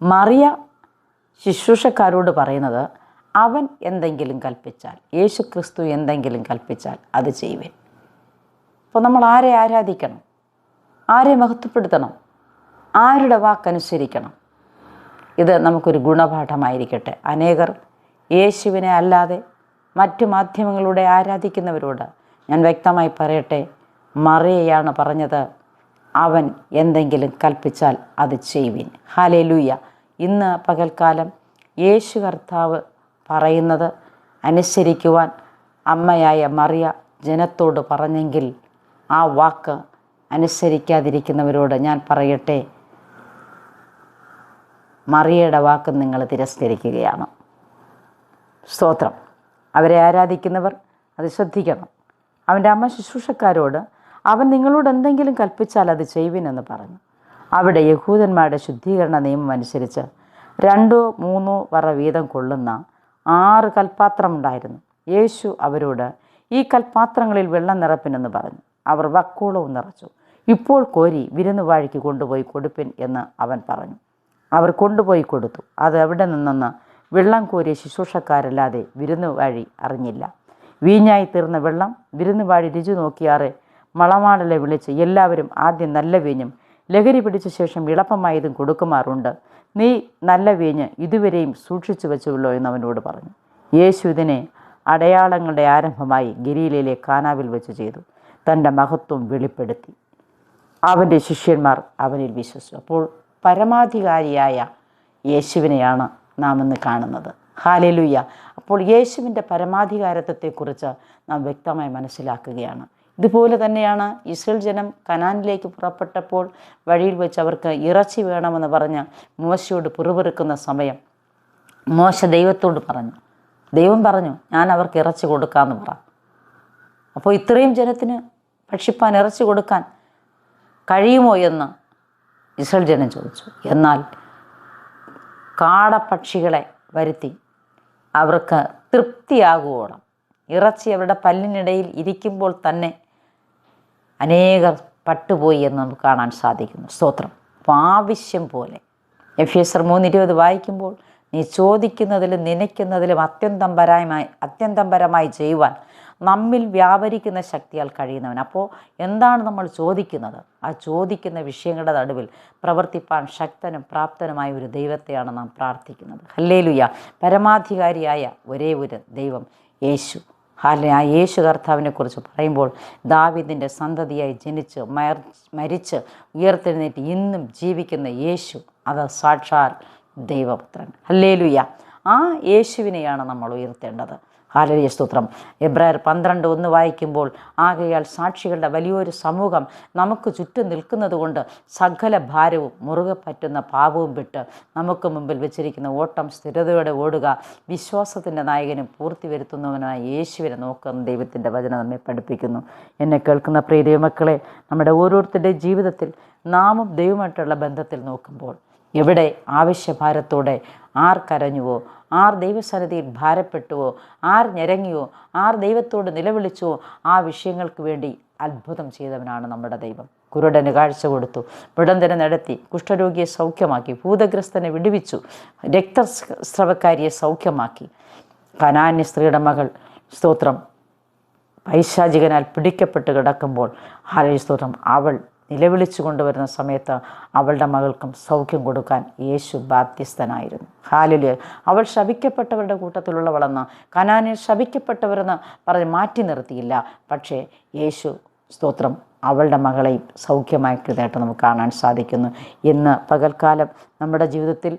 മറിയ ശുശ്രൂഷക്കാരോട് പറയുന്നത്, അവൻ എന്തെങ്കിലും കൽപ്പിച്ചാൽ, യേശു ക്രിസ്തു എന്തെങ്കിലും കൽപ്പിച്ചാൽ അത് ചെയ്യുവേൻ. അപ്പോൾ നമ്മൾ ആരെ ആരാധിക്കണം? ആരെ മഹത്വപ്പെടുത്തണം? ആരുടെ വാക്കനുസരിക്കണം? ഇത് നമുക്കൊരു ഗുണപാഠമായിരിക്കട്ടെ. അനേകർ യേശുവിനെ അല്ലാതെ മറ്റു മാധ്യമങ്ങളിലൂടെ ആരാധിക്കുന്നവരോട് ഞാൻ വ്യക്തമായി പറയട്ടെ, മറിയയാണ് പറഞ്ഞത്, അവൻ എന്തെങ്കിലും കൽപ്പിച്ചാൽ അത് ചെയ്യുവിൻ. ഹല്ലേലൂയ. ഇന്ന് പകൽക്കാലം യേശു കർത്താവ് പറയുന്നത് അനുസരിക്കുവാൻ അമ്മയായ മറിയ ജനത്തോട് പറഞ്ഞെങ്കിൽ, ആ വാക്ക് അനുസരിക്കാതിരിക്കുന്നവരോട് ഞാൻ പറയട്ടെ, മറിയയുടെ വാക്ക് നിങ്ങൾ തിരസ്കരിക്കുകയാണ്. സ്തോത്രം. അവരെ ആരാധിക്കുന്നവർ അത് ശ്രദ്ധിക്കണം. അവൻ്റെ അമ്മ ശുശ്രൂഷക്കാരോട് അവൻ നിങ്ങളോട് എന്തെങ്കിലും കൽപ്പിച്ചാൽ അത് ചെയ്യുവിനെന്ന് പറഞ്ഞു. അവിടെ യഹൂദന്മാരുടെ ശുദ്ധീകരണ നിയമം അനുസരിച്ച് 2-3 പറ വീതം കൊള്ളുന്ന 6 കൽപ്പാത്രമുണ്ടായിരുന്നു. യേശു അവരോട്, ഈ കൽപ്പാത്രങ്ങളിൽ വെള്ളം നിറപ്പിനെന്ന് പറഞ്ഞു. അവർ വക്കോളവും നിറച്ചു. ഇപ്പോൾ കോരി വിരുന്നുവാഴിക്ക് കൊണ്ടുപോയി കൊടുപ്പിൻ എന്ന് അവൻ പറഞ്ഞു. അവർ കൊണ്ടുപോയി കൊടുത്തു. അത് എവിടെ നിന്നെന്ന് വെള്ളം കോരിയ ശുശ്രൂഷക്കാരല്ലാതെ വിരുന്നുവാഴി അറിഞ്ഞില്ല. വീഞ്ഞായി തീർന്ന വെള്ളം വിരുന്നുവാഴി രുചി നോക്കിയാറെ മണവാളനെ വിളിച്ച്, എല്ലാവരും ആദ്യം നല്ല വീഞ്ഞും ലഹരി പിടിച്ച ശേഷം ഇളപ്പമായതും കൊടുക്കുമാറുണ്ട്. നീ നല്ല വീഞ്ഞ് ഇതുവരെയും സൂക്ഷിച്ചു വെച്ചുള്ളൂ എന്ന് അവനോട് പറഞ്ഞു. യേശു ഇതിനെ അടയാളങ്ങളുടെ ആരംഭമായി ഗലീലയിലെ കാനാവിൽ വെച്ച് ചെയ്തു. തൻ്റെ മഹത്വം വെളിപ്പെടുത്തി. അവൻ്റെ ശിഷ്യന്മാർ അവനിൽ വിശ്വസിച്ചു. അപ്പോൾ പരമാധികാരിയായ യേശുവിനെയാണ് നാം ഇന്ന് കാണുന്നത്. ഹല്ലേലൂയ. അപ്പോൾ യേശുവിൻ്റെ പരമാധികാരത്വത്തെക്കുറിച്ച് നാം വ്യക്തമായി മനസ്സിലാക്കുകയാണ്. ഇതുപോലെ തന്നെയാണ് ഇസ്രായേൽ ജനം കനാനിലേക്ക് പുറപ്പെട്ടപ്പോൾ വഴിയിൽ വെച്ച് അവർക്ക് ഇറച്ചി വേണമെന്ന് പറഞ്ഞ് മോശയോട് പിറുപിറുക്കുന്ന സമയം മോശ ദൈവത്തോട് പറഞ്ഞു. ദൈവം പറഞ്ഞു, ഞാൻ അവർക്ക് ഇറച്ചി കൊടുക്കാമെന്ന് പറ. അപ്പോൾ ഇത്രയും ജനത്തിന് ഭക്ഷിപ്പാൻ ഇറച്ചി കൊടുക്കാൻ കഴിയുമോ എന്ന് ഇസ്രായേൽ ജനം ചോദിച്ചു. എന്നാൽ കാടപ്പക്ഷികളെ വരുത്തി അവർക്ക് തൃപ്തിയാകുവോളം ഇറച്ചി അവരുടെ പല്ലിനിടയിൽ ഇരിക്കുമ്പോൾ തന്നെ അനേകർ പട്ടുപോയി എന്ന് നമുക്ക് കാണാൻ സാധിക്കുന്നു. സ്തോത്രം. അപ്പോൾ ആവശ്യം പോലെ എഫേസ്യർ 3:20 വായിക്കുമ്പോൾ, നീ ചോദിക്കുന്നതിലും നനയ്ക്കുന്നതിലും അത്യന്തംപരമായി ചെയ്യുവാൻ നമ്മിൽ വ്യാപരിക്കുന്ന ശക്തിയാൽ കഴിയുന്നവൻ. അപ്പോൾ എന്താണ് നമ്മൾ ചോദിക്കുന്നത്? ആ ചോദിക്കുന്ന വിഷയങ്ങളുടെ നടുവിൽ പ്രവർത്തിപ്പാൻ ശക്തനും പ്രാപ്തനുമായ ഒരു ദൈവത്തെയാണ് നാം പ്രാർത്ഥിക്കുന്നത്. ഹല്ലേലൂയ. പരമാധികാരിയായ ഒരേ ഒരു ദൈവം യേശു. ആ യേശു കർത്താവിനെക്കുറിച്ച് പറയുമ്പോൾ, ദാവീദിൻ്റെ സന്തതിയായി ജനിച്ച് മരിച്ച് ഉയർത്തെഴുന്നേറ്റ് ഇന്നും ജീവിക്കുന്ന യേശു, അത് സാക്ഷാൽ ദൈവപുത്രൻ. ഹല്ലേലൂയ. ആ യേശുവിനെയാണ് നമ്മൾ ഉയർത്തേണ്ടത്. ഹല്ലേലൂയ. സ്തോത്രം. എബ്രായർ 12:1 വായിക്കുമ്പോൾ, ആകയാൽ സാക്ഷികളുടെ വലിയൊരു സമൂഹം നമുക്ക് ചുറ്റും നിൽക്കുന്നത് കൊണ്ട് സകല ഭാരവും മുറുകെ പറ്റുന്ന പാപവും വിട്ട് നമുക്ക് മുമ്പിൽ വെച്ചിരിക്കുന്ന ഓട്ടം സ്ഥിരതയോടെ ഓടുക, വിശ്വാസത്തിൻ്റെ നായകനും പൂർത്തി വരുത്തുന്നവനായ യേശുവിനെ നോക്കുന്ന ദൈവത്തിൻ്റെ വചനം നമ്മെ പഠിപ്പിക്കുന്നു. എന്നെ കേൾക്കുന്ന പ്രിയ ദൈവമക്കളെ, നമ്മുടെ ഓരോരുത്തരുടെയും ജീവിതത്തിൽ നാമും ദൈവമായിട്ടുള്ള ബന്ധത്തിൽ നോക്കുമ്പോൾ എവിടെ ആവശ്യഭാരത്തോടെ ആർ കരഞ്ഞുവോ, ആർ ദൈവസന്നിധിയിൽ ഭാരപ്പെട്ടുവോ, ആർ ഞരങ്ങിയോ, ആർ ദൈവത്തോട് നിലവിളിച്ചുവോ, ആ വിഷയങ്ങൾക്ക് വേണ്ടി അത്ഭുതം ചെയ്തവനാണ് നമ്മുടെ ദൈവം. കുരുടന് കാഴ്ച കൊടുത്തു, മുടന്തനെ നടത്തി, കുഷ്ഠരോഗിയെ സൗഖ്യമാക്കി, ഭൂതഗ്രസ്തനെ വിടുവിച്ചു, രക്തസ്രവക്കാരിയെ സൗഖ്യമാക്കി. കനാന്യ സ്ത്രീയുടെ മകൾ, സ്തോത്രം, പൈശാചികനാൽ പിടിക്കപ്പെട്ട് കിടക്കുമ്പോൾ, ഹല്ലേലൂയ സ്തോത്രം, അവൾ നിലവിളിച്ചു കൊണ്ടുവരുന്ന സമയത്ത് അവളുടെ മകൾക്കും സൗഖ്യം കൊടുക്കാൻ യേശു ബാധ്യസ്ഥനായിരുന്നു. ഹല്ലേലൂയ. അവൾ ശപിക്കപ്പെട്ടവരുടെ കൂട്ടത്തിലുള്ളവളെന്ന്, കനാനിൽ ശപിക്കപ്പെട്ടവരെന്ന് പറഞ്ഞ് മാറ്റി നിർത്തിയില്ല. പക്ഷേ യേശു, സ്തോത്രം, അവളുടെ മകളെയും സൗഖ്യമാക്കിയതായിട്ട് നമുക്ക് കാണാൻ സാധിക്കുന്നു. ഇന്ന് പകൽക്കാലം നമ്മുടെ ജീവിതത്തിൽ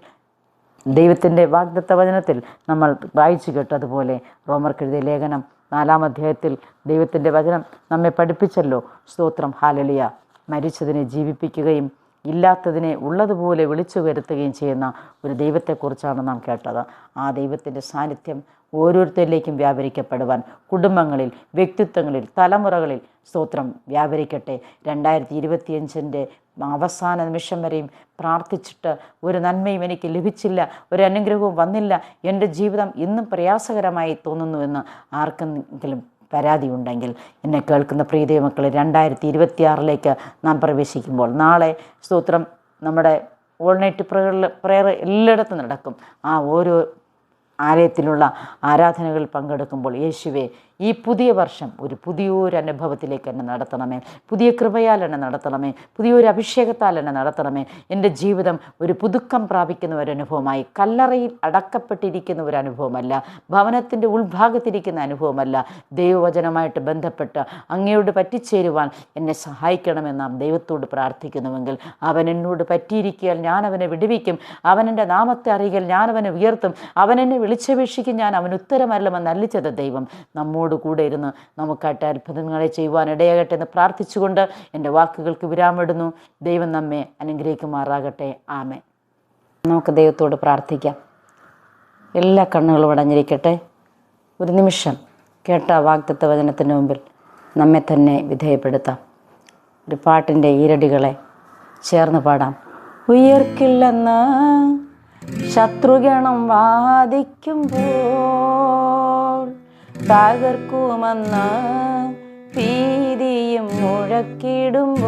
ദൈവത്തിൻ്റെ വാഗ്ദത്ത വചനത്തിൽ നമ്മൾ വായിച്ചു കേട്ടതുപോലെ, റോമർക്കെഴുതിയ ലേഖനം 4-ാം അധ്യായത്തിൽ ദൈവത്തിൻ്റെ വചനം നമ്മെ പഠിപ്പിച്ചല്ലോ. സ്തോത്രം. ഹല്ലേലൂയ. മരിച്ചതിനെ ജീവിപ്പിക്കുകയും ഇല്ലാത്തതിനെ ഉള്ളതുപോലെ വിളിച്ചു വരുത്തുകയും ചെയ്യുന്ന ഒരു ദൈവത്തെക്കുറിച്ചാണ് നാം കേട്ടത്. ആ ദൈവത്തിൻ്റെ സാന്നിധ്യം ഓരോരുത്തരിലേക്കും വ്യാപരിക്കപ്പെടുവാൻ, കുടുംബങ്ങളിൽ, വ്യക്തിത്വങ്ങളിൽ, തലമുറകളിൽ, സ്തോത്രം, വ്യാപരിക്കട്ടെ. 2025 അവസാന നിമിഷം വരെയും പ്രാർത്ഥിച്ചിട്ട് ഒരു നന്മയും എനിക്ക് ലഭിച്ചില്ല, ഒരു അനുഗ്രഹവും വന്നില്ല, എൻ്റെ ജീവിതം ഇന്നും പ്രയാസകരമായി തോന്നുന്നുവെന്ന് ആർക്കെങ്കിലും പരാതി ഉണ്ടെങ്കിൽ, എന്നെ കേൾക്കുന്ന പ്രിയ ദൈവമക്കളെ, 2026 നാം പ്രവേശിക്കുമ്പോൾ, നാളെ സ്തോത്രം നമ്മുടെ ഓൾ നൈറ്റ് പ്രയർ എല്ലായിടത്തും നടക്കും. ആ ഓരോ ആലയത്തിലുള്ള ആരാധനകളിൽ പങ്കെടുക്കുമ്പോൾ യേശുവേ, ഈ പുതിയ വർഷം ഒരു പുതിയൊരു അനുഭവത്തിലേക്ക് എന്നെ നടത്തണമേ, പുതിയ കൃപയാൽ എന്നെ നടത്തണമേ, പുതിയൊരു അഭിഷേകത്താൽ എന്നെ നടത്തണമേ. എൻ്റെ ജീവിതം ഒരു പുതുക്കം പ്രാപിക്കുന്ന ഒരു അനുഭവമായി, കല്ലറയിൽ അടക്കപ്പെട്ടിരിക്കുന്ന ഒരു അനുഭവമല്ല, ഭവനത്തിൻ്റെ ഉൾഭാഗത്തിരിക്കുന്ന അനുഭവമല്ല, ദൈവവചനമായിട്ട് ബന്ധപ്പെട്ട് അങ്ങയോട് പറ്റിച്ചേരുവാൻ എന്നെ സഹായിക്കണമെന്ന് നാം ദൈവത്തോട് പ്രാർത്ഥിക്കുന്നുവെങ്കിൽ അവൻ എന്നോട് പറ്റിയിരിക്കിയാൽ ഞാൻ അവനെ വിടുവിക്കും, അവൻ എൻ്റെ നാമത്തെ അറിയിക്കൽ ഞാൻ അവനെ ഉയർത്തും, അവൻ എന്നെ വിളിച്ചപേക്ഷിക്കും, ഞാൻ അവന് ഉത്തരമല്ലെന്ന് അരുളിച്ചെയ്ത ദൈവം നമ്മോട് കൂടെ ഇരുന്ന് നമുക്കായിട്ട് അത്ഭുതങ്ങളെ ചെയ്യുവാൻ ഇടയാകട്ടെ എന്ന് പ്രാർത്ഥിച്ചുകൊണ്ട് എൻ്റെ വാക്കുകൾക്ക് വിരാമിടുന്നു. ദൈവം നമ്മെ അനുഗ്രഹിക്കുമാറാകട്ടെ. ആമേൻ. നമുക്ക് ദൈവത്തോട് പ്രാർത്ഥിക്കാം. എല്ലാ കണ്ണുകളും അടഞ്ഞിരിക്കട്ടെ. ഒരു നിമിഷം കേട്ട വാഗ്ദത്ത വചനത്തിൻ്റെ മുമ്പിൽ നമ്മെ തന്നെ വിധേയപ്പെടുത്താം. ഒരു പാട്ടിൻ്റെ ഈരടികളെ ചേർന്ന് പാടാം. ഉയർക്കില്ലെന്ന് ശത്രുഗണം വാദിക്കുമ്പോൾ, തകർക്കുമെന്ന് ഭീതിയും മുഴക്കിടുമ്പോൾ,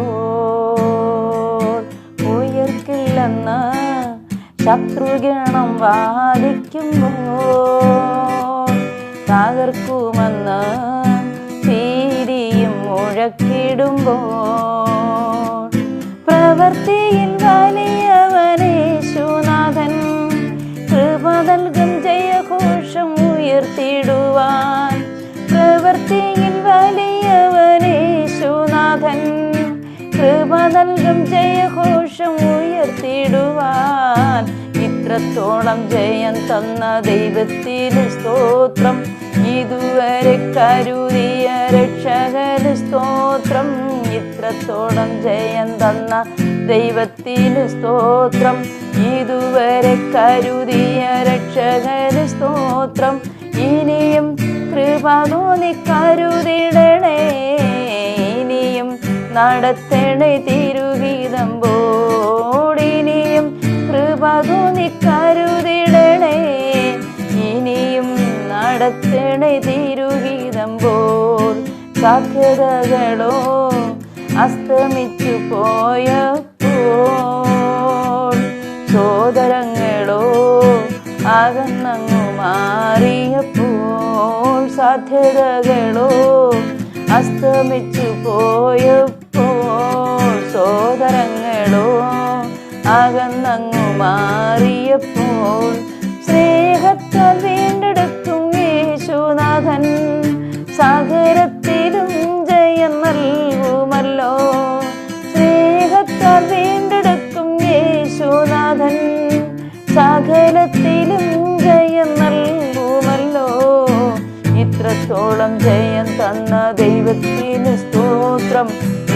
ഉയർക്കില്ലെന്ന് ശത്രുഗണം വാദിക്കുമ്പോൾ, തകർക്കുമെന്ന് ഭീതിയും മുഴക്കിടുമ്പോൾ, പ്രവൃത്തിയിൽ വലിയവനേശുനാഥൻ കൃപ നൽകും ജയഘോഷം ഉയർത്തിടുവാൻ, പ്രവൃത്തിയിൽ വലിയവനേശുനാഥൻ കൃപ നൽകും ജയഘോഷം ഉയർത്തിടുവാൻ. ഇത്രത്തോളം ജയം തന്ന ദൈവത്തിന് സ്തോത്രം, ഇതുവരെ കരുതിയ രക്ഷകന് സ്തോത്രം. ഇത്രത്തോളം ജയം തന്ന ദൈവത്തിന് സ്തോത്രം, ഇതുവരെ കരുതിയ രക്ഷകന് സ്തോത്രം. ഇനിയും കൃപ തോന്നി കരുതിടണേ, ഇനിയും നടത്തണേ തിരുഹിതം പോൽ, ഇനിയും കൃപ തോന്നി കരുതിടണേ, ഇനിയും നടത്തണേ തിരുഹിതം പോൽ. സാധ്യതകളോ അസ്തമിച്ചു പോയപ്പോൾ, സോദരങ്ങളോ അകന്നങ്ങു മാറിയപ്പോൾ, സാധ്യതകളോ അസ്തമിച്ചു പോയപ്പോൾ, സോദരങ്ങളോ അകന്നങ്ങു മാറിയപ്പോൾ, സ്നേഹത്താൽ വീണ്ടെടുക്കും യേശുനാഥൻ സകലത്തിലും ജയം നൽകുമല്ലോ. സ്നേഹത്താൽ വീണ്ടെടുക്കും യേശുനാഥൻ സകലത്തിലും ജയം നൽകുമല്ലോ. ഇത്രത്തോളം ജയം തന്ന ദൈവത്തിന് സ്തോത്രം,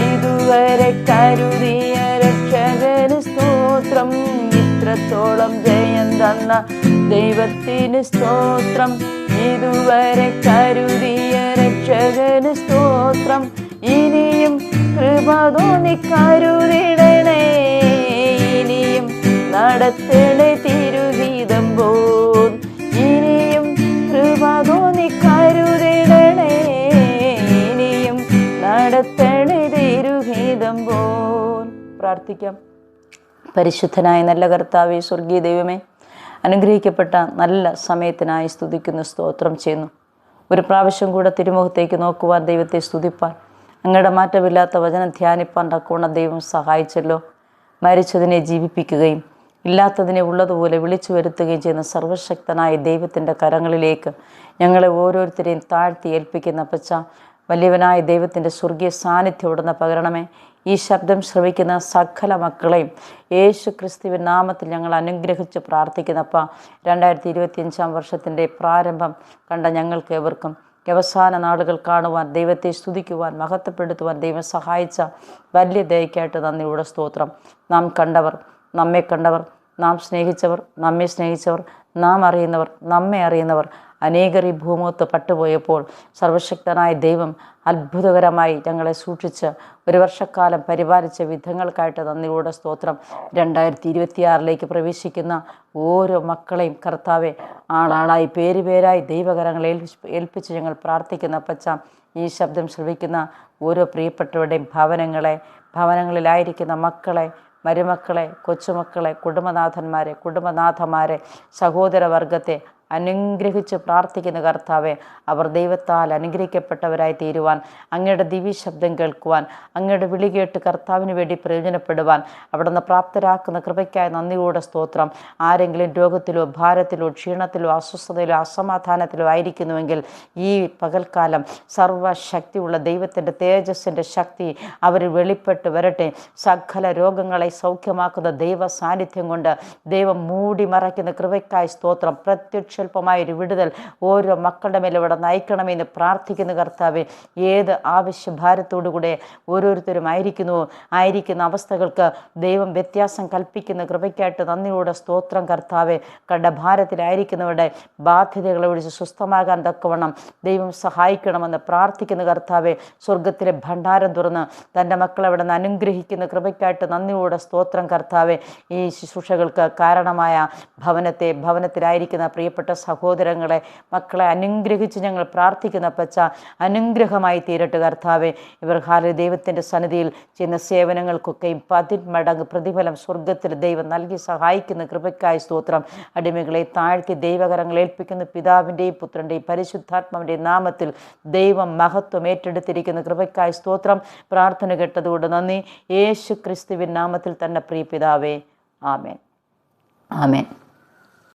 ഇതുവരെ കരുതിയ രക്ഷകന് സ്തോത്രം. ഇത്രത്തോളം ജയം തന്ന ദൈവത്തിന് സ്തോത്രം, ഇതുവരെ കരുതിയ രക്ഷകന് സ്തോത്രം. ഇനിയും കൃപ തോന്നി കരുതിടണേ, ഇനിയും നടത്തണേ തിരുഹിതം പോൽ, ഇനിയും കൃപ തോന്നി കരുതിടണേ, ഇനിയും നടത്തണേ തിരുഹിതം പോൽ. പ്രാർത്ഥിക്കാം. പരിശുദ്ധനായ നല്ല കർത്താവേ, സ്വർഗീയ ദൈവമേ, അനുഗ്രഹിക്കപ്പെട്ട നല്ല സമയത്തിനായി സ്തുതിക്കുന്നു, സ്തോത്രം ചെയ്യുന്നു. ഒരു പ്രാവശ്യം കൂടെ തിരുമുഖത്തേക്ക് നോക്കുവാൻ, ദൈവത്തെ സ്തുതിപ്പാൻ, അങ്ങയുടെ മാറ്റമില്ലാത്ത വചനം ധ്യാനിപ്പാൻ തക്കവണ്ണം ദൈവം സഹായിച്ചല്ലോ. മരിച്ചതിനെ ജീവിപ്പിക്കുകയും ഇല്ലാത്തതിനെ ഉള്ളതുപോലെ വിളിച്ചു വരുത്തുകയും ചെയ്യുന്ന സർവശക്തനായ ദൈവത്തിൻ്റെ കരങ്ങളിലേക്ക് ഞങ്ങളെ ഓരോരുത്തരെയും താഴ്ത്തി ഏൽപ്പിക്കുന്ന അപ്പച്ച, വലിയവനായ ദൈവത്തിൻ്റെ സ്വർഗീയ സാന്നിധ്യം ഉടനെ പകരണമേ. ഈ ശബ്ദം ശ്രവിക്കുന്ന സകല മക്കളെയും യേശു ക്രിസ്തുവിൻ നാമത്തിൽ ഞങ്ങൾ അനുഗ്രഹിച്ച് പ്രാർത്ഥിക്കുന്നപ്പ. 2025 വർഷത്തിൻ്റെ പ്രാരംഭം കണ്ട ഞങ്ങൾക്ക് ഏവർക്കും അവസാന നാളുകൾ കാണുവാൻ, ദൈവത്തെ സ്തുതിക്കുവാൻ, മഹത്വപ്പെടുത്തുവാൻ ദൈവം സഹായിച്ച വലിയ ദയക്കായിട്ട് നന്ദിയുടെ സ്തോത്രം. നാം കണ്ടവർ, നമ്മെ കണ്ടവർ, നാം സ്നേഹിച്ചവർ, നമ്മെ സ്നേഹിച്ചവർ, നാം അറിയുന്നവർ, നമ്മെ അറിയുന്നവർ അനേകർ ഈ ഭൂമുഖത്ത് പട്ടുപോയപ്പോൾ സർവശക്തനായ ദൈവം അത്ഭുതകരമായി ഞങ്ങളെ സൂക്ഷിച്ച് ഒരു വർഷക്കാലം പരിപാലിച്ച വിധങ്ങൾക്കായിട്ട് നന്ദിയുടെ സ്തോത്രം. 2026 പ്രവേശിക്കുന്ന ഓരോ മക്കളെയും കർത്താവെ ആളാളായി പേരായി ദൈവകരങ്ങളെ ഏൽപ്പിച്ച് ഞങ്ങൾ പ്രാർത്ഥിക്കുന്ന അപ്പച്ച. ഈ ശബ്ദം ശ്രവിക്കുന്ന ഓരോ പ്രിയപ്പെട്ടവരുടെയും ഭവനങ്ങളിലായിരിക്കുന്ന മക്കളെ മരുമക്കളെ, കൊച്ചുമക്കളെ, കുടുംബനാഥന്മാരെ, സഹോദരവർഗത്തെ അനുഗ്രഹിച്ച് പ്രാർത്ഥിക്കുന്ന കർത്താവെ, അവർ ദൈവത്താൽ അനുഗ്രഹിക്കപ്പെട്ടവരായി തീരുവാൻ, അങ്ങയുടെ ദിവ്യശബ്ദം കേൾക്കുവാൻ, അങ്ങയുടെ വിളി കേട്ട് കർത്താവിന് വേണ്ടി പ്രയോജനപ്പെടുവാൻ അവിടുന്ന് പ്രാപ്തരാക്കുന്ന കൃപയ്ക്കായി നന്ദിയോടെ സ്തോത്രം. ആരെങ്കിലും രോഗത്തിലോ ഭാരത്തിലോ ക്ഷീണത്തിലോ അസ്വസ്ഥതയിലോ അസമാധാനത്തിലോ ആയിരിക്കുന്നുവെങ്കിൽ ഈ പകൽക്കാലം സർവശക്തിയുള്ള ദൈവത്തിൻ്റെ തേജസ്സിൻ്റെ ശക്തി അവർ വെളിപ്പെട്ട് വരട്ടെ. സകല രോഗങ്ങളെ സൗഖ്യമാക്കുന്ന ദൈവ സാന്നിധ്യം കൊണ്ട് ദൈവം മൂടി മറയ്ക്കുന്ന കൃപയ്ക്കായി സ്തോത്രം. പ്രത്യക്ഷൽപ്പമായൊരു വിടുതൽ ഓരോ മക്കളുടെ മേലെ ഇവിടെ നയിക്കണമെന്ന് പ്രാർത്ഥിക്കുന്ന കർത്താവെ, ഏത് ആവശ്യഭാരത്തോടുകൂടെ ഓരോരുത്തരും ആയിരിക്കുന്ന അവസ്ഥകൾക്ക് ദൈവം വ്യത്യാസം കൽപ്പിക്കുന്ന കൃപയ്ക്കായിട്ട് നന്ദിയോടെ സ്തോത്രം കർത്താവെ. കടഭാരത്തിലായിരിക്കുന്നവരുടെ ബാധ്യതകളെ ഒഴിച്ച് സ്വസ്ഥമാകാൻ തക്കവണ്ണം ദൈവം സഹായിക്കണമെന്ന് പ്രാർത്ഥിക്കുന്ന കർത്താവെ, സ്വർഗത്തിലെ ഭണ്ഡാരം തുറന്ന് തൻ്റെ മക്കളെ അവിടെ നിന്ന് അനുഗ്രഹിക്കുന്ന കൃപയ്ക്കായിട്ട് നന്ദിയോടെ സ്തോത്രം കർത്താവെ. ഈ ശുശ്രൂഷകൾക്ക് കാരണമായ ഭവനത്തിലായിരിക്കുന്ന പ്രിയപ്പെട്ട സഹോദരങ്ങളെ, മക്കളെ അനുഗ്രഹിച്ച് ഞങ്ങൾ പ്രാർത്ഥിക്കുന്ന പച്ച അനുഗ്രഹമായി തീരട്ടെ കർത്താവെ. ഇവർ ദൈവത്തിൻ്റെ സന്നിധിയിൽ ചെയ്യുന്ന സേവനങ്ങൾക്കൊക്കെയും 10 മടങ്ങ് പ്രതിഫലം സ്വർഗത്തിൽ ദൈവം നൽകി സഹായിക്കുന്ന കൃപയ്ക്കായി സ്തോത്രം. അടിമകളെ താഴ്ത്തി ദൈവകരങ്ങൾ ഏൽപ്പിക്കുന്ന പിതാവിൻ്റെയും പുത്രൻ്റെയും പരിശുദ്ധാത്മാവിൻ്റെയും നാമത്തിൽ ദൈവം മഹത്വം ഏറ്റെടുത്തിരിക്കുന്ന കൃപയ്ക്കായി സ്തോത്രം. പ്രാർത്ഥന കേട്ടതുകൊണ്ട് നന്ദി. യേശു ക്രിസ്തുവിൻ നാമത്തിൽ തന്നെ പ്രിയ പിതാവേ, ആമേൻ. ആമേൻ.